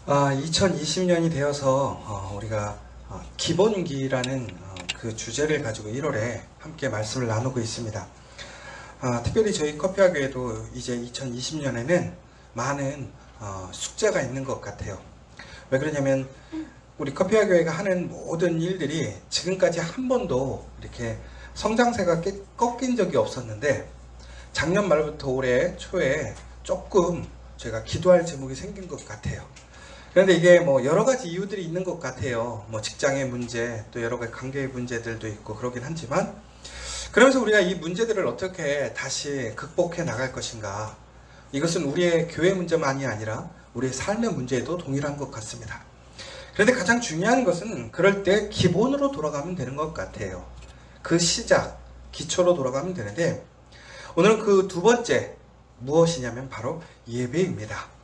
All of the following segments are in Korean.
2020년이 되어서 우리가 기본기라는 그 주제를 가지고 1월에 함께 말씀을 나누고 있습니다. 특별히 저희 커피와 교회도 이제 2020년에는 많은 숙제가 있는 것 같아요. 왜 그러냐면 우리 커피와 교회가 하는 모든 일들이 지금까지 한 번도 이렇게 성장세가 꺾인 적이 없었는데 작년 말부터 올해 초에 조금 제가 기도할 제목이 생긴 것 같아요. 그런데 이게 뭐 여러 가지 이유들이 있는 것 같아요. 뭐 직장의 문제, 또 여러 가지 관계의 문제들도 있고 그러긴 하지만, 그러면서 우리가 이 문제들을 어떻게 다시 극복해 나갈 것인가, 이것은 우리의 교회 문제만이 아니라 우리의 삶의 문제에도 동일한 것 같습니다. 그런데 가장 중요한 것은 그럴 때 기본으로 돌아가면 되는 것 같아요. 그 시작, 기초로 돌아가면 되는데, 오늘은 그 두 번째 무엇이냐면 바로 예배입니다.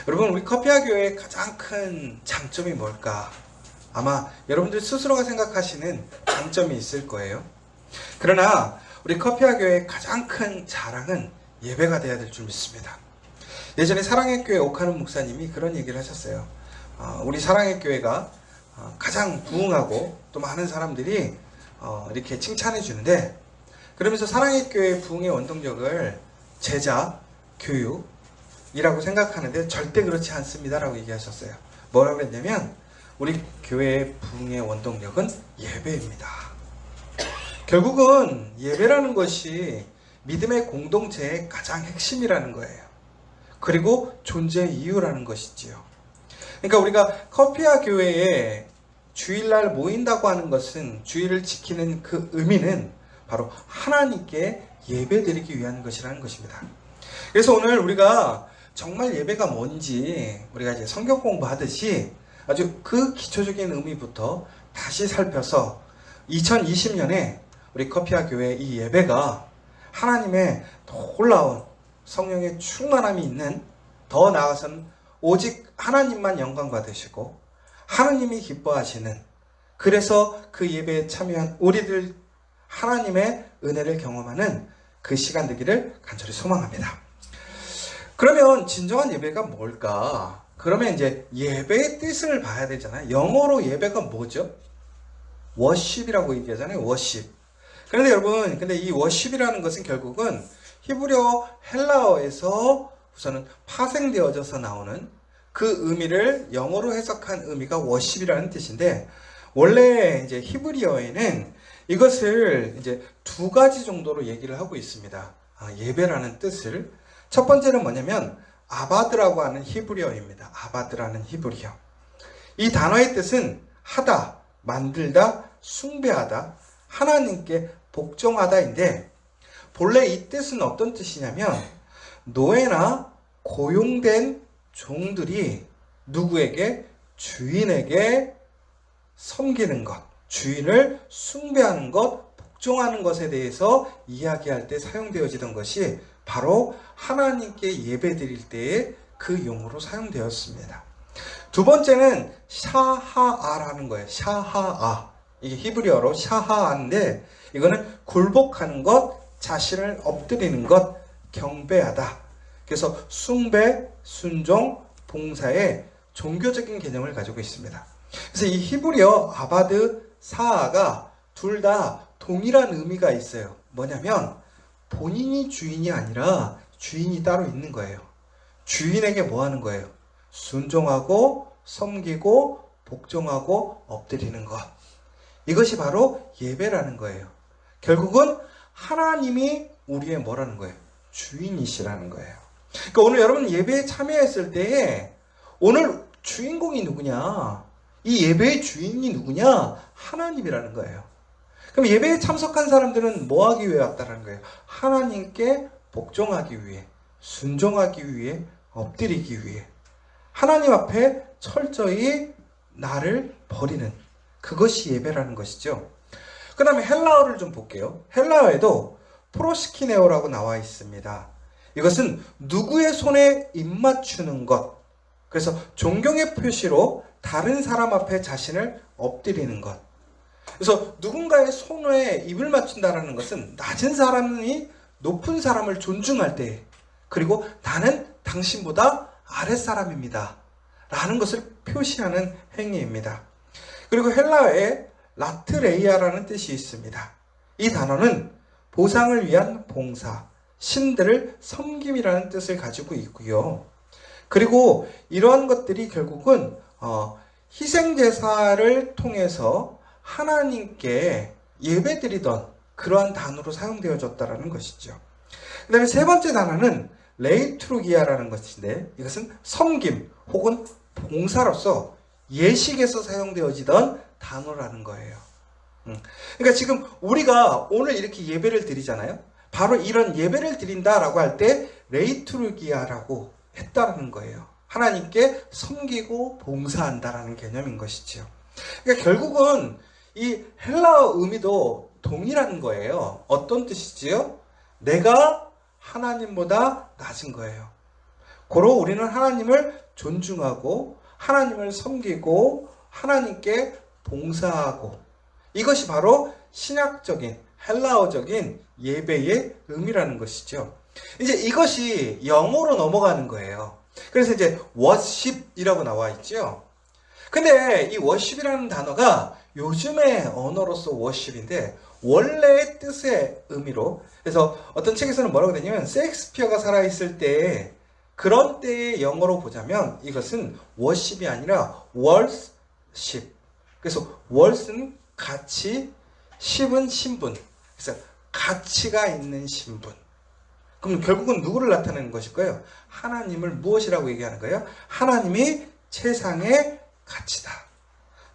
여러분, 우리 커피와 교회의 가장 큰 장점이 뭘까? 아마 여러분들 스스로가 생각하시는 장점이 있을 거예요. 그러나 우리 커피와 교회의 가장 큰 자랑은 예배가 되어야 될 줄 믿습니다. 예전에 사랑의 교회 옥하는 목사님이 그런 얘기를 하셨어요. 우리 사랑의 교회가 가장 부흥하고 또 많은 사람들이 이렇게 칭찬해 주는데, 그러면서 사랑의 교회의 부흥의 원동력을 제자, 교육 이라고 생각하는데 절대 그렇지 않습니다 라고 얘기하셨어요. 뭐라고 했냐면 우리 교회의 부흥의 원동력은 예배입니다. 결국은 예배라는 것이 믿음의 공동체의 가장 핵심이라는 거예요. 그리고 존재의 이유라는 것이지요. 그러니까 우리가 커피와 교회에 주일날 모인다고 하는 것은, 주일을 지키는 그 의미는 바로 하나님께 예배드리기 위한 것이라는 것입니다. 그래서 오늘 우리가 정말 예배가 뭔지 우리가 이제 성경 공부하듯이 아주 그 기초적인 의미부터 다시 살펴서 2020년에 우리 커피와 교회의 이 예배가 하나님의 놀라운 성령의 충만함이 있는, 더 나아가서는 오직 하나님만 영광 받으시고 하나님이 기뻐하시는, 그래서 그 예배에 참여한 우리들 하나님의 은혜를 경험하는 그 시간 되기를 간절히 소망합니다. 그러면 진정한 예배가 뭘까? 그러면 이제 예배의 뜻을 봐야 되잖아요. 영어로 예배가 뭐죠? 워십이라고 얘기하잖아요. 워십. 그런데 여러분, 근데 이 워십이라는 것은 결국은 히브리어 헬라어에서 우선은 파생되어져서 나오는 그 의미를 영어로 해석한 의미가 워십이라는 뜻인데, 원래 이제 히브리어에는 이것을 이제 두 가지 정도로 얘기를 하고 있습니다. 예배라는 뜻을. 첫 번째는 뭐냐면 아바드라고 하는 히브리어입니다. 아바드라는 히브리어. 이 단어의 뜻은 하다, 만들다, 숭배하다, 하나님께 복종하다인데, 본래 이 뜻은 어떤 뜻이냐면 노예나 고용된 종들이 누구에게? 주인에게 섬기는 것, 주인을 숭배하는 것, 복종하는 것에 대해서 이야기할 때 사용되어지던 것이 바로 하나님께 예배드릴 때의 그 용어로 사용되었습니다. 두 번째는 샤하아라는 거예요. 샤하아. 이게 히브리어로 샤하아인데, 이거는 굴복하는 것, 자신을 엎드리는 것, 경배하다. 그래서 숭배, 순종, 봉사의 종교적인 개념을 가지고 있습니다. 그래서 이 히브리어 아바드, 사하가 둘 다 동일한 의미가 있어요. 뭐냐면 본인이 주인이 아니라 주인이 따로 있는 거예요. 주인에게 뭐 하는 거예요? 순종하고 섬기고 복종하고 엎드리는 것. 이것이 바로 예배라는 거예요. 결국은 하나님이 우리의 뭐라는 거예요? 주인이시라는 거예요. 그러니까 오늘 여러분 예배에 참여했을 때에 오늘 주인공이 누구냐? 이 예배의 주인이 누구냐? 하나님이라는 거예요. 그럼 예배에 참석한 사람들은 뭐 하기 위해 왔다는 거예요? 하나님께 복종하기 위해, 순종하기 위해, 엎드리기 위해, 하나님 앞에 철저히 나를 버리는, 그것이 예배라는 것이죠. 그 다음에 헬라어를 좀 볼게요. 헬라어에도 프로스키네오라고 나와 있습니다. 이것은 누구의 손에 입맞추는 것, 그래서 존경의 표시로 다른 사람 앞에 자신을 엎드리는 것. 그래서 누군가의 손에 입을 맞춘다는 것은 낮은 사람이 높은 사람을 존중할 때, 그리고 나는 당신보다 아랫사람입니다 라는 것을 표시하는 행위입니다. 그리고 헬라어에 라트레이아라는 뜻이 있습니다. 이 단어는 보상을 위한 봉사, 신들을 섬김이라는 뜻을 가지고 있고요. 그리고 이러한 것들이 결국은 희생제사를 통해서 하나님께 예배드리던 그러한 단어로 사용되어졌다는 것이죠. 그 다음에 세 번째 단어는 레이트루기아라는 것인데, 이것은 섬김 혹은 봉사로서 예식에서 사용되어지던 단어라는 거예요. 그러니까 지금 우리가 오늘 이렇게 예배를 드리잖아요. 바로 이런 예배를 드린다라고 할 때 레이투르기아라고 했다라는 거예요. 하나님께 섬기고 봉사한다라는 개념인 것이죠. 그러니까 결국은 이 헬라어 의미도 동일한 거예요. 어떤 뜻이지요? 내가 하나님보다 낮은 거예요. 고로 우리는 하나님을 존중하고 하나님을 섬기고 하나님께 봉사하고, 이것이 바로 신약적인 헬라어적인 예배의 의미라는 것이죠. 이제 이것이 영어로 넘어가는 거예요. 그래서 이제 worship이라고 나와 있죠. 근데 이 worship이라는 단어가 요즘의 언어로서 worship인데 원래의 뜻의 의미로, 그래서 어떤 책에서는 뭐라고 되냐면 셰익스피어가 살아있을 때 그런 때의 영어로 보자면 이것은 worship이 아니라 worship. 그래서 worship은 가치, ship은 신분. 그래서 가치가 있는 신분. 그럼 결국은 누구를 나타내는 것일까요? 하나님을 무엇이라고 얘기하는 거예요? 하나님이 최상의 가치다.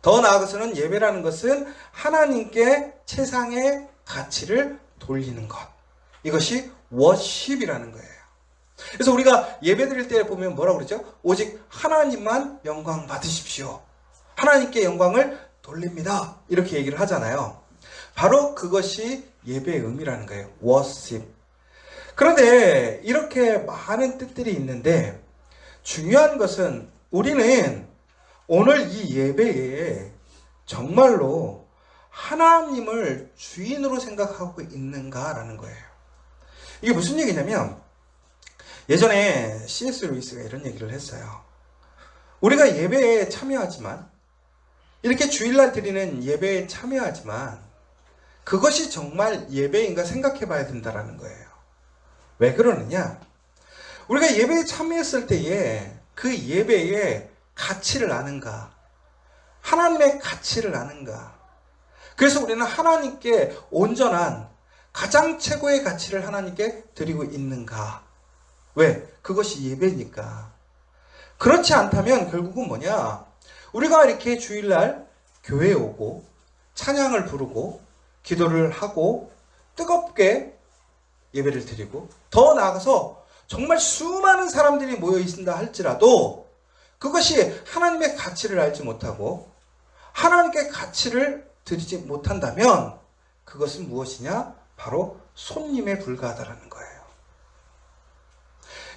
더 나아가서는 예배라는 것은 하나님께 최상의 가치를 돌리는 것. 이것이 worship이라는 거예요. 그래서 우리가 예배 드릴 때 보면 뭐라고 그러죠? 오직 하나님만 영광 받으십시오. 하나님께 영광을 돌립니다. 이렇게 얘기를 하잖아요. 바로 그것이 예배의 의미라는 거예요. worship. 그런데 이렇게 많은 뜻들이 있는데 중요한 것은 우리는 오늘 이 예배에 정말로 하나님을 주인으로 생각하고 있는가라는 거예요. 이게 무슨 얘기냐면 예전에 C.S. 루이스가 이런 얘기를 했어요. 우리가 예배에 참여하지만, 이렇게 주일날 드리는 예배에 참여하지만 그것이 정말 예배인가 생각해 봐야 된다는 거예요. 왜 그러느냐? 우리가 예배에 참여했을 때에 그 예배의 가치를 아는가? 하나님의 가치를 아는가? 그래서 우리는 하나님께 온전한 가장 최고의 가치를 하나님께 드리고 있는가? 왜? 그것이 예배니까. 그렇지 않다면 결국은 뭐냐? 우리가 이렇게 주일날 교회에 오고 찬양을 부르고 기도를 하고 뜨겁게 예배를 드리고 더 나아가서 정말 수많은 사람들이 모여 있다 할지라도 그것이 하나님의 가치를 알지 못하고 하나님께 가치를 드리지 못한다면 그것은 무엇이냐? 바로 손님에 불과하다는 거예요.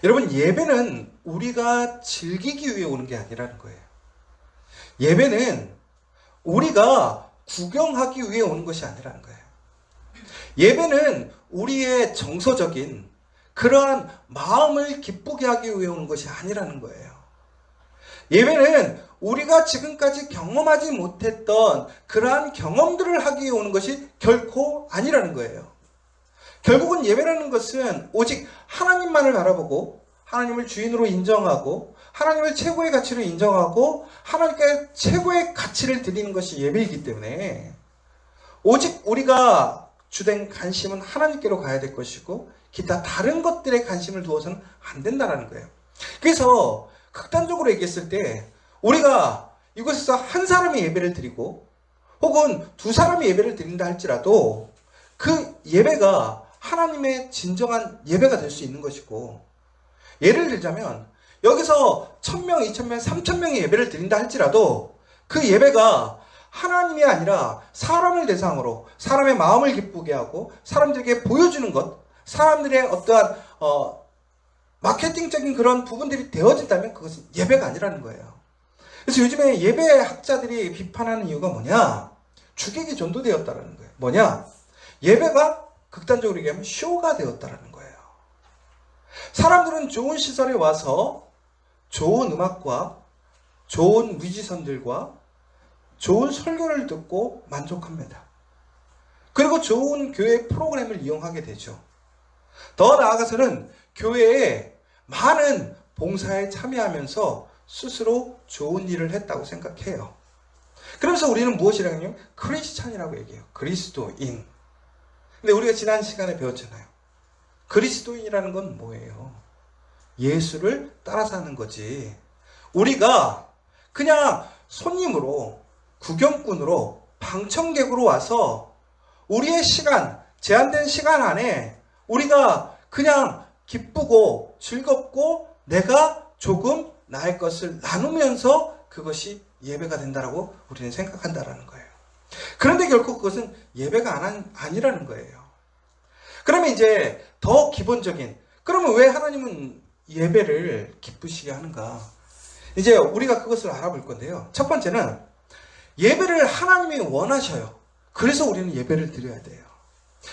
여러분, 예배는 우리가 즐기기 위해 오는 게 아니라는 거예요. 예배는 우리가 구경하기 위해 오는 것이 아니라는 거예요. 예배는 우리의 정서적인 그러한 마음을 기쁘게 하기 위해 오는 것이 아니라는 거예요. 예배는 우리가 지금까지 경험하지 못했던 그러한 경험들을 하기 위해 오는 것이 결코 아니라는 거예요. 결국은 예배라는 것은 오직 하나님만을 바라보고 하나님을 주인으로 인정하고 하나님을 최고의 가치로 인정하고 하나님께 최고의 가치를 드리는 것이 예배이기 때문에 오직 우리가 주된 관심은 하나님께로 가야 될 것이고 기타 다른 것들에 관심을 두어서는 안 된다는 거예요. 그래서 극단적으로 얘기했을 때 우리가 이곳에서 한 사람이 예배를 드리고 혹은 두 사람이 예배를 드린다 할지라도 그 예배가 하나님의 진정한 예배가 될 수 있는 것이고, 예를 들자면 여기서 1000명, 2000명, 3000명의 예배를 드린다 할지라도 그 예배가 하나님이 아니라 사람을 대상으로 사람의 마음을 기쁘게 하고 사람들에게 보여주는 것, 사람들의 어떠한 마케팅적인 그런 부분들이 되어진다면 그것은 예배가 아니라는 거예요. 그래서 요즘에 예배 학자들이 비판하는 이유가 뭐냐? 주객이 전도되었다는 거예요. 뭐냐? 예배가 극단적으로 얘기하면 쇼가 되었다는 거예요. 사람들은 좋은 시설에 와서 좋은 음악과 좋은 뮤지션들과 좋은 설교를 듣고 만족합니다. 그리고 좋은 교회 프로그램을 이용하게 되죠. 더 나아가서는 교회에 많은 봉사에 참여하면서 스스로 좋은 일을 했다고 생각해요. 그러면서 우리는 무엇이라고 하냐면 크리스찬이라고 얘기해요. 그리스도인. 근데 우리가 지난 시간에 배웠잖아요. 그리스도인이라는 건 뭐예요? 예수를 따라 사는 거지. 우리가 그냥 손님으로, 구경꾼으로, 방청객으로 와서 우리의 시간, 제한된 시간 안에 우리가 그냥 기쁘고 즐겁고 내가 조금 나의 것을 나누면서 그것이 예배가 된다라고 우리는 생각한다라는 거예요. 그런데 결코 그것은 예배가 아니라는 거예요. 그러면 이제 더 기본적인, 그러면 왜 하나님은 예배를 기쁘시게 하는가? 이제 우리가 그것을 알아볼 건데요. 첫 번째는 예배를 하나님이 원하셔요. 그래서 우리는 예배를 드려야 돼요.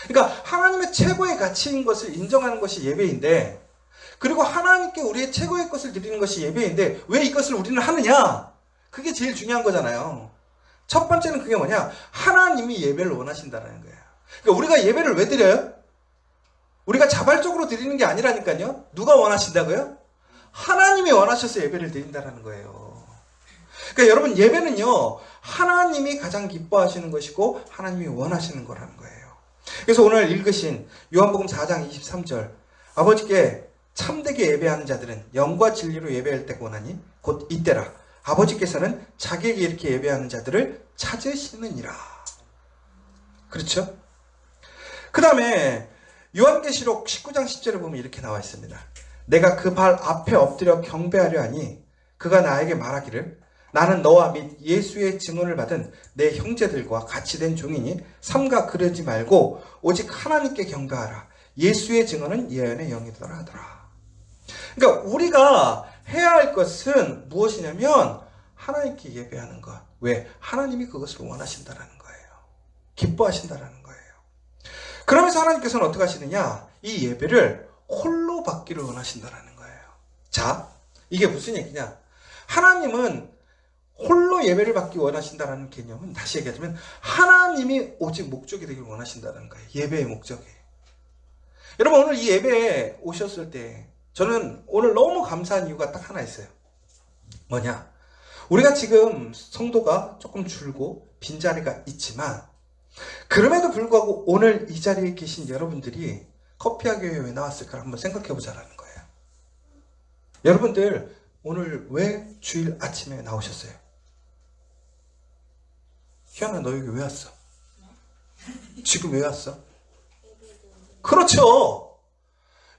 그러니까 하나님의 최고의 가치인 것을 인정하는 것이 예배인데, 그리고 하나님께 우리의 최고의 것을 드리는 것이 예배인데 왜 이것을 우리는 하느냐? 그게 제일 중요한 거잖아요. 첫 번째는 그게 뭐냐? 하나님이 예배를 원하신다는 거예요. 그러니까 우리가 예배를 왜 드려요? 우리가 자발적으로 드리는 게 아니라니까요. 누가 원하신다고요? 하나님이 원하셔서 예배를 드린다는 거예요. 그러니까 여러분, 예배는요, 하나님이 가장 기뻐하시는 것이고 하나님이 원하시는 거라는 거예요. 그래서 오늘 읽으신 요한복음 4장 23절, 아버지께 참되게 예배하는 자들은 영과 진리로 예배할 때가 오나니 곧 이때라. 아버지께서는 자기에게 이렇게 예배하는 자들을 찾으시느니라. 그렇죠? 그 다음에 요한계시록 19장 10절에 보면 이렇게 나와 있습니다. 내가 그 발 앞에 엎드려 경배하려 하니 그가 나에게 말하기를 나는 너와 및 예수의 증언을 받은 내 형제들과 같이 된 종이니 삼가 그러지 말고 오직 하나님께 경배하라. 예수의 증언은 예언의 영이더라 하더라. 그러니까 우리가 해야 할 것은 무엇이냐면 하나님께 예배하는 것. 왜? 하나님이 그것을 원하신다는 거예요. 기뻐하신다는 거예요. 그러면서 하나님께서는 어떻게 하시느냐? 이 예배를 홀로 받기를 원하신다는 거예요. 자, 이게 무슨 얘기냐? 하나님은 홀로 예배를 받기 원하신다는 개념은, 다시 얘기하자면 하나님이 오직 목적이 되길 원하신다는 거예요. 예배의 목적이. 여러분, 오늘 이 예배에 오셨을 때 저는 오늘 너무 감사한 이유가 딱 하나 있어요. 뭐냐? 우리가 지금 성도가 조금 줄고 빈자리가 있지만 그럼에도 불구하고 오늘 이 자리에 계신 여러분들이 커피와 교회에 왜 나왔을까 한번 생각해 보자라는 거예요. 여러분들 오늘 왜 주일 아침에 나오셨어요? 희연아, 너 여기 왜 왔어? 지금 왜 왔어? 그렇죠.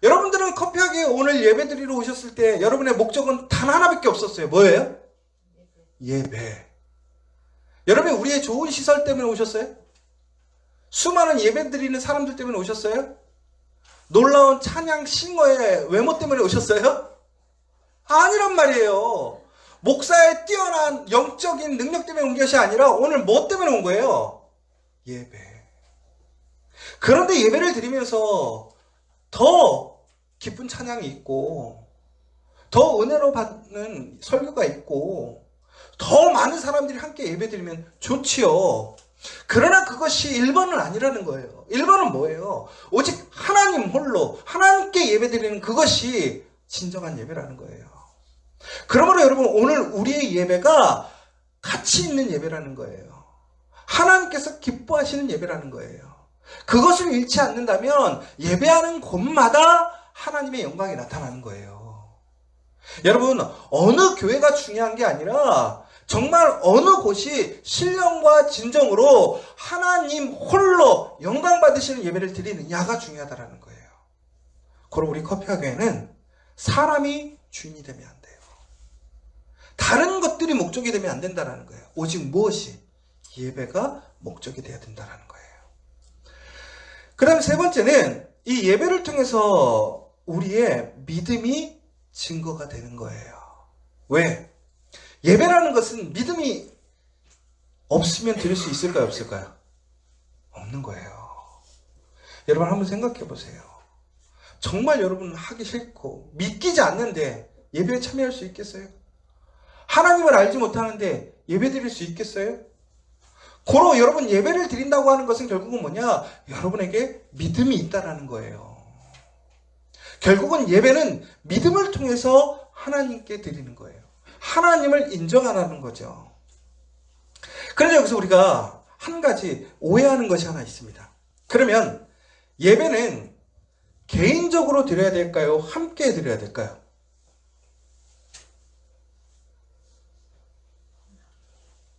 여러분들은 커피와 교회에 오늘 예배 드리러 오셨을 때 여러분의 목적은 단 하나밖에 없었어요. 뭐예요? 예배. 여러분, 우리의 좋은 시설 때문에 오셨어요? 수많은 예배 드리는 사람들 때문에 오셨어요? 놀라운 찬양 싱어의 외모 때문에 오셨어요? 아니란 말이에요. 목사의 뛰어난 영적인 능력 때문에 온 것이 아니라 오늘 뭐 때문에 온 거예요? 예배. 그런데 예배를 드리면서 더 기쁜 찬양이 있고 더 은혜로 받는 설교가 있고 더 많은 사람들이 함께 예배 드리면 좋지요. 그러나 그것이 1번은 아니라는 거예요. 1번은 뭐예요? 오직 하나님 홀로 하나님께 예배 드리는 그것이 진정한 예배라는 거예요. 그러므로 여러분, 오늘 우리의 예배가 가치 있는 예배라는 거예요. 하나님께서 기뻐하시는 예배라는 거예요. 그것을 잃지 않는다면 예배하는 곳마다 하나님의 영광이 나타나는 거예요. 여러분, 어느 교회가 중요한 게 아니라 정말 어느 곳이 신령과 진정으로 하나님 홀로 영광 받으시는 예배를 드리느냐가 중요하다는 거예요. 그리고 우리 커피와 교회는 사람이 주인이 되면 안 돼요. 다른 것들이 목적이 되면 안 된다는 거예요. 오직 무엇이? 예배가 목적이 되어야 된다는 거예요. 그 다음에 세 번째는 이 예배를 통해서 우리의 믿음이 증거가 되는 거예요. 왜? 예배라는 것은 믿음이 없으면 드릴 수 있을까요? 없을까요? 없는 거예요. 여러분 한번 생각해 보세요. 정말 여러분 하기 싫고 믿기지 않는데 예배에 참여할 수 있겠어요? 하나님을 알지 못하는데 예배 드릴 수 있겠어요? 고로 여러분 예배를 드린다고 하는 것은 결국은 뭐냐? 여러분에게 믿음이 있다라는 거예요. 결국은 예배는 믿음을 통해서 하나님께 드리는 거예요. 하나님을 인정하라는 거죠. 그런데 여기서 우리가 한 가지 오해하는 것이 하나 있습니다. 그러면 예배는 개인적으로 드려야 될까요? 함께 드려야 될까요?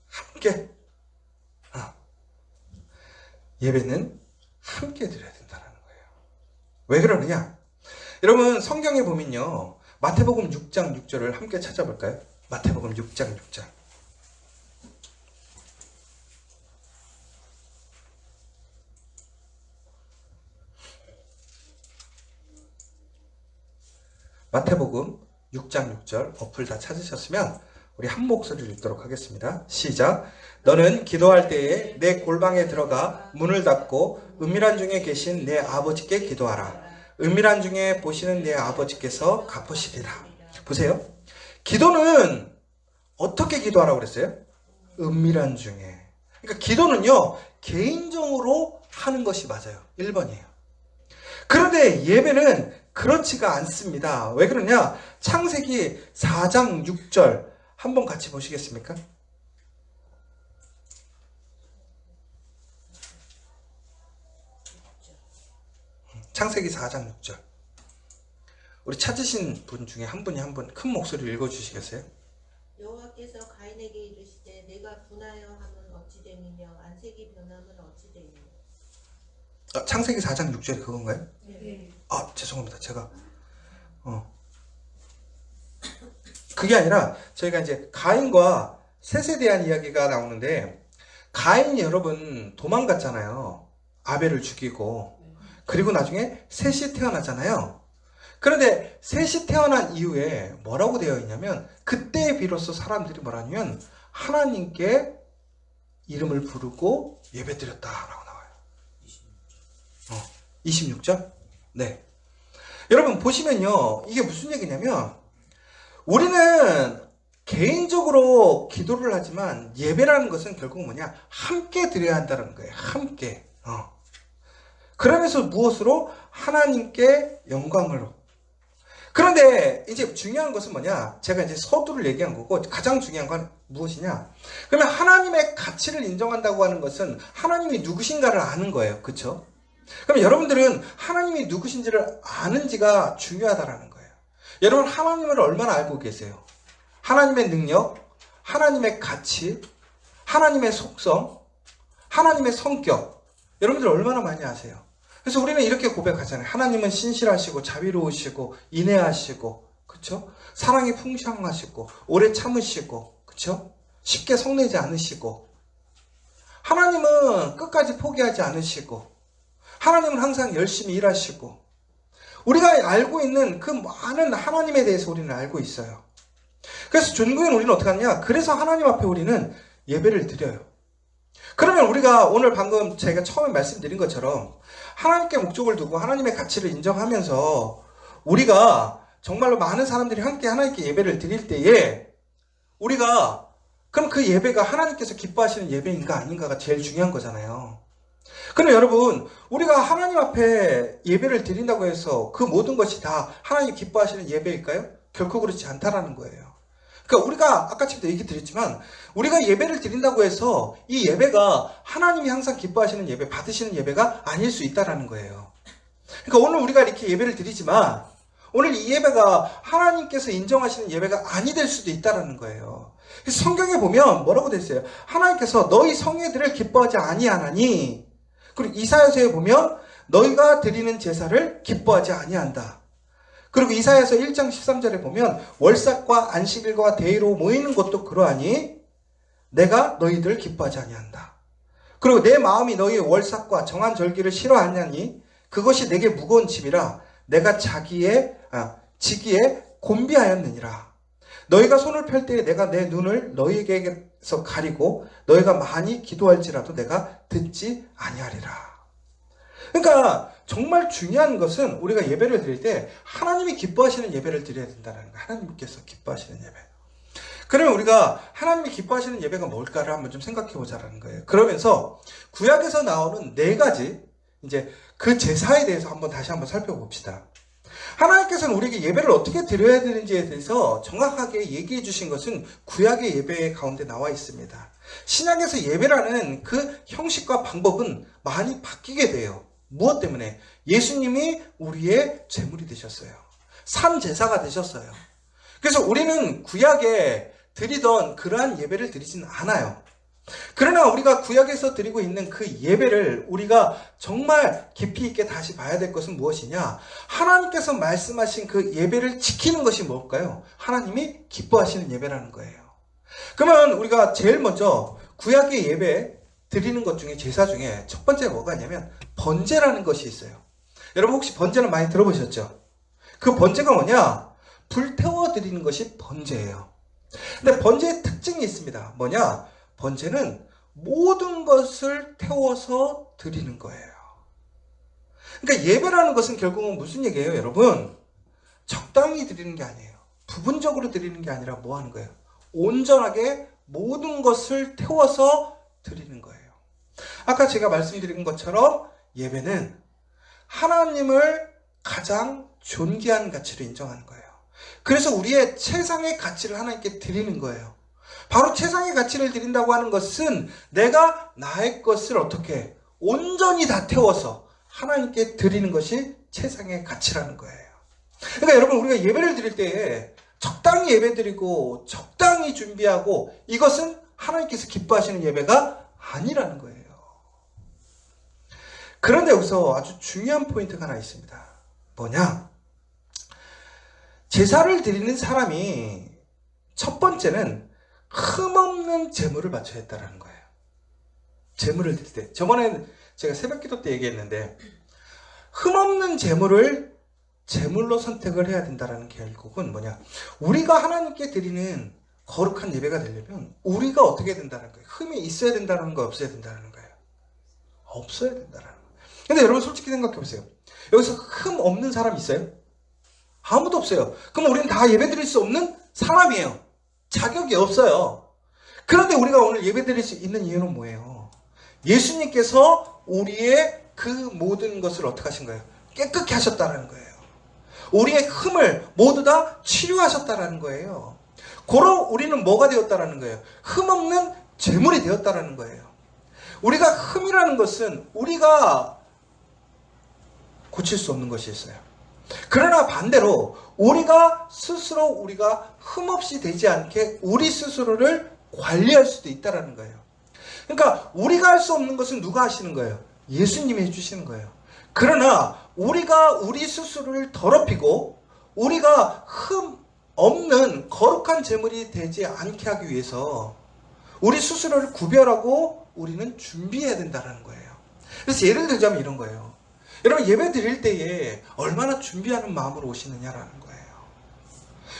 함께. 예배는 함께 드려야 된다는 거예요. 왜 그러느냐? 여러분 성경에 보면요. 마태복음 6장 6절을 함께 찾아볼까요? 마태복음 6장 6절. 마태복음 6장 6절 어플 다 찾으셨으면 우리 한 목소리를 읽도록 하겠습니다. 시작. 너는 기도할 때에 내 골방에 들어가 문을 닫고 은밀한 중에 계신 내 아버지께 기도하라. 은밀한 중에 보시는 내 아버지께서 갚으시리라. 보세요. 기도는 어떻게 기도하라고 그랬어요? 은밀한 중에. 그러니까 기도는요. 개인적으로 하는 것이 맞아요. 1번이에요. 그런데 예배는 그렇지가 않습니다. 왜 그러냐? 창세기 4장 6절 한번 같이 보시겠습니까? 창세기 4장 6절. 우리 찾으신 분 중에 한 분이 한 분 큰 목소리로 읽어주시겠어요? 여호와께서 가인에게 이르시되 내가 분하여 함은 어찌 됨이며 안색이 변함은 어찌 됨이며. 창세기 4장 6절이 그건가요? 네. 죄송합니다. 제가 그게 아니라 저희가 이제 가인과 셋에 대한 이야기가 나오는데 가인이 여러분 도망갔잖아요. 아벨을 죽이고. 그리고 나중에 셋이 태어나잖아요. 그런데 셋이 태어난 이후에 뭐라고 되어 있냐면 그때 비로소 사람들이 뭐라냐면 하나님께 이름을 부르고 예배드렸다라고 나와요. 26절? 네. 여러분 보시면요. 이게 무슨 얘기냐면 우리는 개인적으로 기도를 하지만 예배라는 것은 결국 뭐냐? 함께 드려야 한다는 거예요. 함께. 그러면서 무엇으로? 하나님께 영광으로. 그런데 이제 중요한 것은 뭐냐? 제가 이제 서두를 얘기한 거고 가장 중요한 건 무엇이냐? 그러면 하나님의 가치를 인정한다고 하는 것은 하나님이 누구신가를 아는 거예요. 그렇죠? 그럼 여러분들은 하나님이 누구신지를 아는지가 중요하다라는 거예요. 여러분 하나님을 얼마나 알고 계세요? 하나님의 능력, 하나님의 가치, 하나님의 속성, 하나님의 성격 여러분들 얼마나 많이 아세요? 그래서 우리는 이렇게 고백하잖아요. 하나님은 신실하시고 자비로우시고 인내하시고 그렇죠? 사랑이 풍성하시고 오래 참으시고 그렇죠? 쉽게 성내지 않으시고 하나님은 끝까지 포기하지 않으시고 하나님은 항상 열심히 일하시고 우리가 알고 있는 그 많은 하나님에 대해서 우리는 알고 있어요. 그래서 종교인 우리는 어떻게 하느냐? 그래서 하나님 앞에 우리는 예배를 드려요. 그러면 우리가 오늘 방금 제가 처음에 말씀드린 것처럼 하나님께 목적을 두고 하나님의 가치를 인정하면서 우리가 정말로 많은 사람들이 함께 하나님께 예배를 드릴 때에 우리가 그럼 그 예배가 하나님께서 기뻐하시는 예배인가 아닌가가 제일 중요한 거잖아요. 그럼 여러분 우리가 하나님 앞에 예배를 드린다고 해서 그 모든 것이 다 하나님 기뻐하시는 예배일까요? 결코 그렇지 않다라는 거예요. 그러니까 우리가 아까 전에도 얘기 드렸지만 우리가 예배를 드린다고 해서 이 예배가 하나님이 항상 기뻐하시는 예배, 받으시는 예배가 아닐 수 있다라는 거예요. 그러니까 오늘 우리가 이렇게 예배를 드리지만 오늘 이 예배가 하나님께서 인정하시는 예배가 아니 될 수도 있다라는 거예요. 그래서 성경에 보면 뭐라고 돼 있어요? 하나님께서 너희 성회들을 기뻐하지 아니하나니 그리고 이사야서에 보면 너희가 드리는 제사를 기뻐하지 아니한다. 그리고 이사야서 1장 13절에 보면 월삭과 안식일과 대의로 모이는 것도 그러하니 내가 너희들 기뻐하지 아니한다. 그리고 내 마음이 너희의 월삭과 정한 절기를 싫어하냐니 그것이 내게 무거운 짐이라 내가 지기에 곤비하였느니라. 너희가 손을 펼 때에 내가 내 눈을 너희에게서 가리고 너희가 많이 기도할지라도 내가 듣지 아니하리라. 그러니까 정말 중요한 것은 우리가 예배를 드릴 때 하나님이 기뻐하시는 예배를 드려야 된다는 거예요. 하나님께서 기뻐하시는 예배. 그러면 우리가 하나님이 기뻐하시는 예배가 뭘까를 한번 좀 생각해 보자라는 거예요. 그러면서 구약에서 나오는 네 가지 이제 그 제사에 대해서 다시 한번 살펴봅시다. 하나님께서는 우리에게 예배를 어떻게 드려야 되는지에 대해서 정확하게 얘기해 주신 것은 구약의 예배 가운데 나와 있습니다. 신약에서 예배라는 그 형식과 방법은 많이 바뀌게 돼요. 무엇 때문에? 예수님이 우리의 제물이 되셨어요. 산제사가 되셨어요. 그래서 우리는 구약에 드리던 그러한 예배를 드리지는 않아요. 그러나 우리가 구약에서 드리고 있는 그 예배를 우리가 정말 깊이 있게 다시 봐야 될 것은 무엇이냐? 하나님께서 말씀하신 그 예배를 지키는 것이 뭘까요? 하나님이 기뻐하시는 예배라는 거예요. 그러면 우리가 제일 먼저 구약의 예배 드리는 것 중에 제사 중에 첫 번째가 뭐가 있냐면 번제라는 것이 있어요. 여러분 혹시 번제는 많이 들어보셨죠? 그 번제가 뭐냐? 불태워 드리는 것이 번제예요. 근데 번제의 특징이 있습니다. 뭐냐? 번제는 모든 것을 태워서 드리는 거예요. 그러니까 예배라는 것은 결국은 무슨 얘기예요, 여러분? 적당히 드리는 게 아니에요. 부분적으로 드리는 게 아니라 뭐 하는 거예요? 온전하게 모든 것을 태워서 드리는 거예요. 아까 제가 말씀드린 것처럼 예배는 하나님을 가장 존귀한 가치로 인정하는 거예요. 그래서 우리의 최상의 가치를 하나님께 드리는 거예요. 바로 최상의 가치를 드린다고 하는 것은 내가 나의 것을 어떻게 온전히 다 태워서 하나님께 드리는 것이 최상의 가치라는 거예요. 그러니까 여러분 우리가 예배를 드릴 때에 적당히 예배 드리고 적당히 준비하고 이것은 하나님께서 기뻐하시는 예배가 아니라는 거예요. 그런데 여기서 아주 중요한 포인트가 하나 있습니다. 뭐냐? 제사를 드리는 사람이 첫 번째는 흠없는 제물을 바쳐야 했다는 거예요. 제물을 드릴 때. 저번에 제가 새벽기도 때 얘기했는데 흠없는 제물을 제물로 선택을 해야 된다는 결국은 뭐냐? 우리가 하나님께 드리는 거룩한 예배가 되려면 우리가 어떻게 된다는 거예요? 흠이 있어야 된다는 거예요? 없어야 된다는 거예요? 없어야 된다는 거예요. 근데 여러분 솔직히 생각해 보세요. 여기서 흠 없는 사람 있어요? 아무도 없어요. 그럼 우리는 다 예배 드릴 수 없는 사람이에요. 자격이 없어요. 그런데 우리가 오늘 예배 드릴 수 있는 이유는 뭐예요? 예수님께서 우리의 그 모든 것을 어떻게 하신 거예요? 깨끗게 하셨다는 거예요. 우리의 흠을 모두 다 치료하셨다는 거예요. 고로 우리는 뭐가 되었다는 거예요? 흠없는 제물이 되었다는 거예요. 우리가 흠이라는 것은 우리가 고칠 수 없는 것이 있어요. 그러나 반대로 우리가 스스로 우리가 흠없이 되지 않게 우리 스스로를 관리할 수도 있다는 거예요. 그러니까 우리가 할 수 없는 것은 누가 하시는 거예요? 예수님이 해주시는 거예요. 그러나 우리가 우리 스스로를 더럽히고 우리가 흠 없는 거룩한 제물이 되지 않게 하기 위해서 우리 스스로를 구별하고 우리는 준비해야 된다는 거예요. 그래서 예를 들자면 이런 거예요. 여러분 예배 드릴 때에 얼마나 준비하는 마음으로 오시느냐라는 거예요.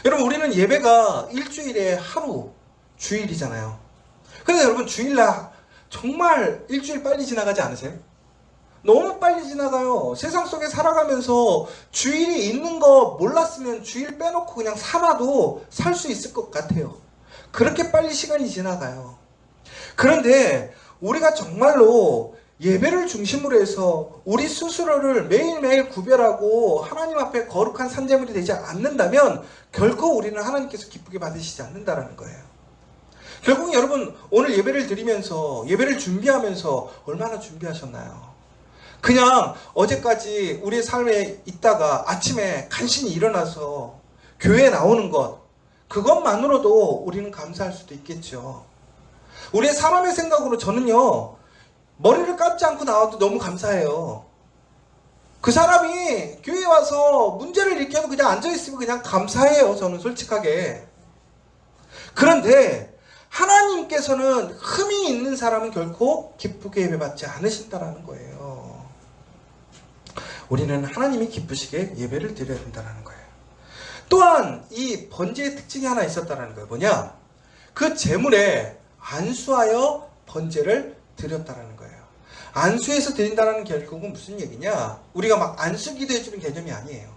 여러분 우리는 예배가 일주일에 하루 주일이잖아요. 그런데 여러분 주일날 정말 일주일 빨리 지나가지 않으세요? 너무 빨리 지나가요. 세상 속에 살아가면서 주일이 있는 거 몰랐으면 주일 빼놓고 그냥 살아도 살 수 있을 것 같아요. 그렇게 빨리 시간이 지나가요. 그런데 우리가 정말로 예배를 중심으로 해서 우리 스스로를 매일매일 구별하고 하나님 앞에 거룩한 산제물이 되지 않는다면 결코 우리는 하나님께서 기쁘게 받으시지 않는다는 거예요. 결국 여러분 오늘 예배를 드리면서 예배를 준비하면서 얼마나 준비하셨나요? 그냥 어제까지 우리의 삶에 있다가 아침에 간신히 일어나서 교회에 나오는 것 그것만으로도 우리는 감사할 수도 있겠죠. 우리의 사람의 생각으로 저는요 머리를 감지 않고 나와도 너무 감사해요. 그 사람이 교회에 와서 문제를 일으켜도 그냥 앉아있으면 그냥 감사해요. 저는 솔직하게. 그런데 하나님께서는 흠이 있는 사람은 결코 기쁘게 예배받지 않으신다는 거예요. 우리는 하나님이 기쁘시게 예배를 드려야 된다는 거예요. 또한 이 번제의 특징이 하나 있었다는 거예요. 뭐냐? 그 제물에 안수하여 번제를 드렸다는 거예요. 안수해서 드린다는 결국은 무슨 얘기냐? 우리가 막 안수 기도해주는 개념이 아니에요.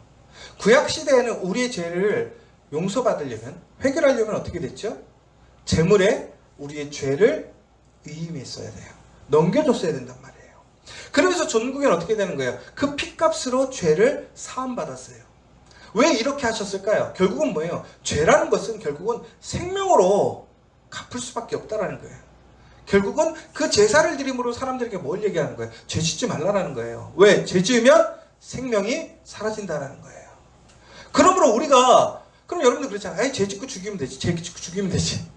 구약 시대에는 우리의 죄를 용서받으려면, 해결하려면 어떻게 됐죠? 제물에 우리의 죄를 위임했어야 돼요. 넘겨줬어야 된단 말이에요. 그러면서 전국에는 어떻게 되는 거예요? 그 핏값으로 죄를 사함받았어요. 왜 이렇게 하셨을까요? 결국은 뭐예요? 죄라는 것은 결국은 생명으로 갚을 수밖에 없다라는 거예요. 결국은 그 제사를 드림으로 사람들에게 뭘 얘기하는 거예요? 죄 짓지 말라라는 거예요. 왜? 죄 지으면 생명이 사라진다라는 거예요. 그러므로 우리가, 그럼 여러분들 그렇잖아요. 에이, 죄 짓고 죽이면 되지. 죄 짓고 죽이면 되지.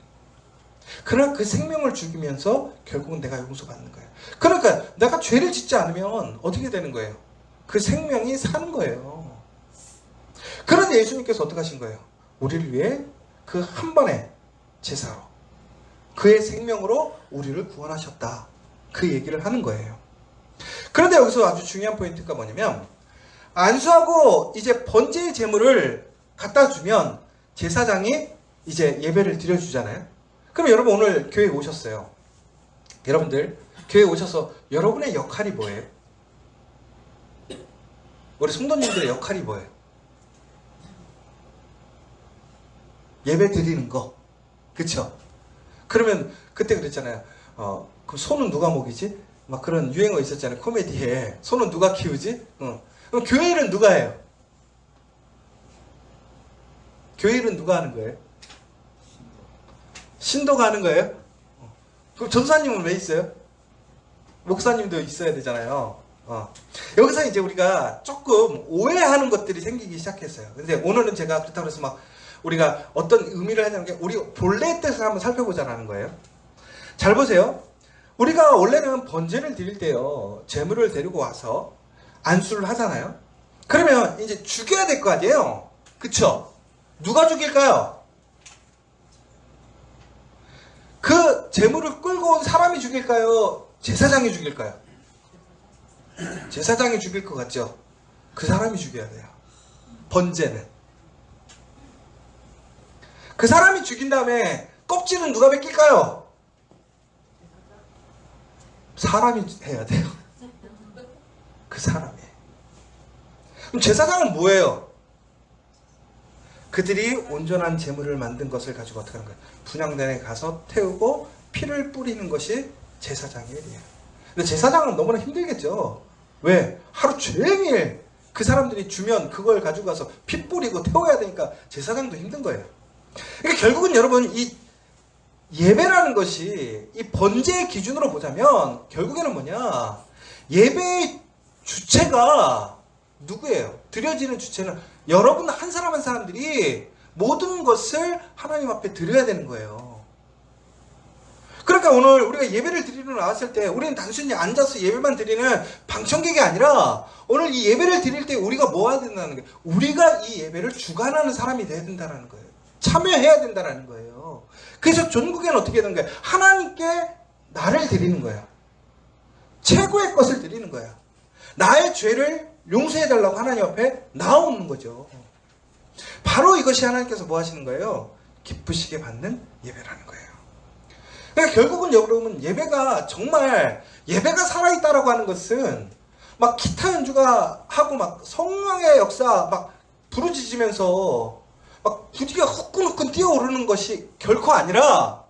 그러나 그 생명을 죽이면서 결국은 내가 용서받는 거예요. 그러니까 내가 죄를 짓지 않으면 어떻게 되는 거예요? 그 생명이 사는 거예요. 그런데 예수님께서 어떻게 하신 거예요? 우리를 위해 그 한 번의 제사로 그의 생명으로 우리를 구원하셨다. 그 얘기를 하는 거예요. 그런데 여기서 아주 중요한 포인트가 뭐냐면 안수하고 이제 번제의 제물을 갖다 주면 제사장이 이제 예배를 드려주잖아요. 그럼 여러분 오늘 교회에 오셨어요. 여러분들 교회에 오셔서 여러분의 역할이 뭐예요? 우리 성도님들의 역할이 뭐예요? 예배 드리는 거. 그쵸? 그러면 그때 그랬잖아요. 그럼 소는 누가 먹이지? 막 그런 유행어 있었잖아요. 코미디에. 소는 누가 키우지? 그럼 교회 일은 누가 해요? 교회 일은 누가 하는 거예요? 신도가 하는 거예요? 그럼 전사님은 왜 있어요? 목사님도 있어야 되잖아요. 여기서 이제 우리가 조금 오해하는 것들이 생기기 시작했어요. 근데 오늘은 제가 그렇다고 해서 막 우리가 어떤 의미를 하냐는 게 우리 본래의 뜻을 한번 살펴보자는 거예요. 잘 보세요. 우리가 원래는 번제를 드릴 때요. 제물을 데리고 와서 안수를 하잖아요. 그러면 이제 죽여야 될 거 아니에요. 그쵸? 누가 죽일까요? 그 제물을 끌고 온 사람이 죽일까요? 제사장이 죽일까요? 제사장이 죽일 것 같죠? 그 사람이 죽여야 돼요. 번제는. 그 사람이 죽인 다음에 껍질은 누가 벗길까요? 사람이 해야 돼요. 그 사람이. 그럼 제사장은 뭐예요? 그들이 온전한 제물을 만든 것을 가지고 어떻게 하는 거예요? 분향단에 가서 태우고 피를 뿌리는 것이 제사장의 일이에요. 근데 제사장은 너무나 힘들겠죠. 왜? 하루 종일 그 사람들이 주면 그걸 가지고 가서 피 뿌리고 태워야 되니까 제사장도 힘든 거예요. 그러니까 결국은 여러분 이 예배라는 것이 이 번제의 기준으로 보자면 결국에는 뭐냐? 예배의 주체가 누구예요? 드려지는 주체는 여러분 한 사람 한 사람들이 모든 것을 하나님 앞에 드려야 되는 거예요. 그러니까 오늘 우리가 예배를 드리러 나왔을 때 우리는 단순히 앉아서 예배만 드리는 방청객이 아니라 오늘 이 예배를 드릴 때 우리가 뭐 해야 된다는 게 우리가 이 예배를 주관하는 사람이 돼야 된다는 거예요. 참여해야 된다는 거예요. 그래서 전국에는 어떻게 되는 거예요? 하나님께 나를 드리는 거예요. 최고의 것을 드리는 거예요. 나의 죄를 용서해달라고 하나님 앞에 나오는 거죠. 바로 이것이 하나님께서 뭐 하시는 거예요? 기쁘시게 받는 예배라는 거예요. 그러니까 결국은 여러분 예배가 정말 예배가 살아있다라고 하는 것은 막 기타 연주가 하고 막 성령의 역사 막 부르짖으면서 막 부디가 후끈후끈 뛰어오르는 것이 결코 아니라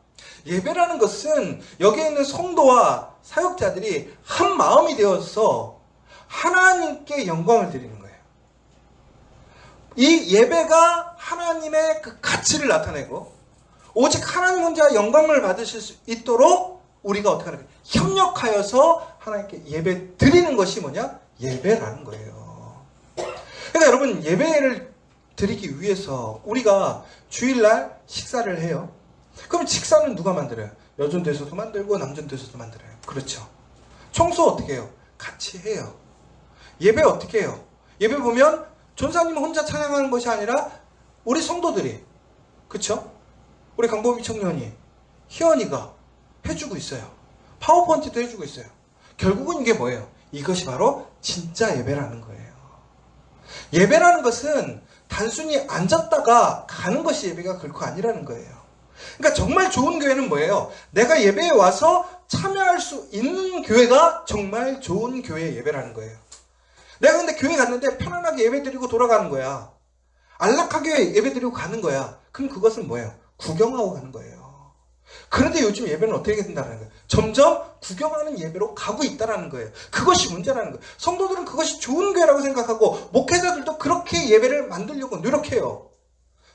예배라는 것은 여기에 있는 성도와 사역자들이 한 마음이 되어서 하나님께 영광을 드리는 거예요. 이 예배가 하나님의 그 가치를 나타내고 오직 하나님 혼자 영광을 받으실 수 있도록 우리가 어떻게 하는 거예요? 협력하여서 하나님께 예배 드리는 것이 뭐냐? 예배라는 거예요. 그러니까 여러분 예배를 드리기 위해서 우리가 주일날 식사를 해요. 그럼 식사는 누가 만들어요? 여전도에서도 만들고 남전도에서도 만들어요. 그렇죠. 청소 어떻게 해요? 같이 해요. 예배 어떻게 해요? 예배 보면 전사님 혼자 찬양하는 것이 아니라 우리 성도들이, 그렇죠? 우리 강보미 청년이, 희연이가 해주고 있어요. 파워포인트도 해주고 있어요. 결국은 이게 뭐예요? 이것이 바로 진짜 예배라는 거예요. 예배라는 것은 단순히 앉았다가 가는 것이 예배가 결코 아니라는 거예요. 그러니까 정말 좋은 교회는 뭐예요? 내가 예배에 와서 참여할 수 있는 교회가 정말 좋은 교회의 예배라는 거예요. 내가 근데 교회 갔는데 편안하게 예배 드리고 돌아가는 거야. 안락하게 예배 드리고 가는 거야. 그럼 그것은 뭐예요? 구경하고 가는 거예요. 그런데 요즘 예배는 어떻게 된다는 거예요? 점점 구경하는 예배로 가고 있다는 거예요. 그것이 문제라는 거예요. 성도들은 그것이 좋은 교회라고 생각하고 목회자들도 그렇게 예배를 만들려고 노력해요.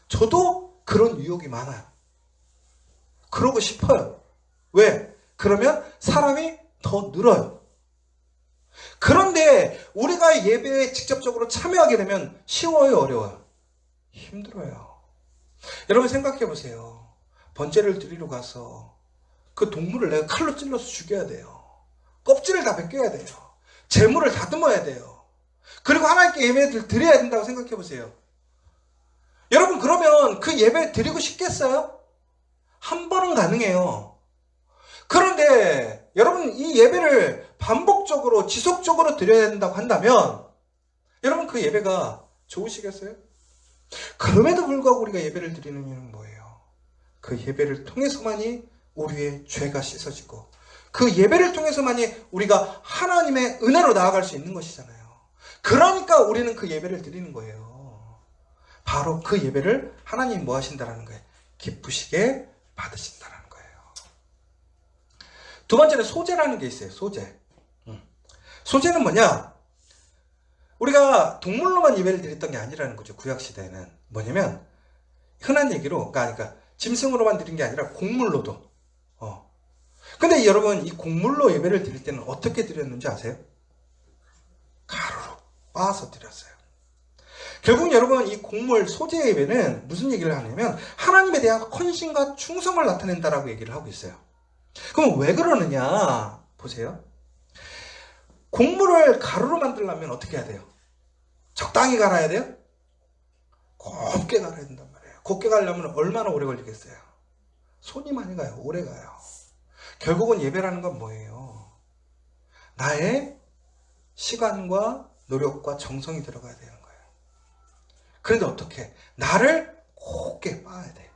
저도 그런 유혹이 많아요. 그러고 싶어요. 왜? 그러면 사람이 더 늘어요. 그런데 우리가 예배에 직접적으로 참여하게 되면 쉬워요, 어려워요? 힘들어요. 여러분 생각해 보세요. 번제를 드리러 가서 그 동물을 내가 칼로 찔러서 죽여야 돼요. 껍질을 다 벗겨야 돼요. 재물을 다듬어야 돼요. 그리고 하나님께 예배를 드려야 된다고 생각해 보세요. 여러분 그러면 그 예배 드리고 싶겠어요? 한 번은 가능해요. 그런데 여러분 이 예배를 반복적으로 지속적으로 드려야 된다고 한다면 여러분 그 예배가 좋으시겠어요? 그럼에도 불구하고 우리가 예배를 드리는 이유는 뭐예요? 그 예배를 통해서만이 우리의 죄가 씻어지고 그 예배를 통해서만이 우리가 하나님의 은혜로 나아갈 수 있는 것이잖아요. 그러니까 우리는 그 예배를 드리는 거예요. 바로 그 예배를 하나님이 뭐 하신다라는 거예요? 기쁘시게 받으신다라는 거예요. 두 번째는 소제라는 게 있어요. 소제. 소제는 뭐냐? 우리가 동물로만 예배를 드렸던 게 아니라는 거죠. 구약시대에는. 뭐냐면 흔한 얘기로 그러니까 짐승으로만 드린 게 아니라 곡물로도. 근데 여러분 이 곡물로 예배를 드릴 때는 어떻게 드렸는지 아세요? 가루로 빻아서 드렸어요. 결국 여러분 이 곡물 소제 예배는 무슨 얘기를 하냐면 하나님에 대한 헌신과 충성을 나타낸다라고 얘기를 하고 있어요. 그럼 왜 그러느냐 보세요. 곡물을 가루로 만들려면 어떻게 해야 돼요? 적당히 갈아야 돼요? 곱게 갈아야 된단 말이에요. 곱게 가려면 얼마나 오래 걸리겠어요? 손이 많이 가요. 오래 가요. 결국은 예배라는 건 뭐예요? 나의 시간과 노력과 정성이 들어가야 되는 거예요. 그런데 어떻게? 나를 곱게 빻아야 돼.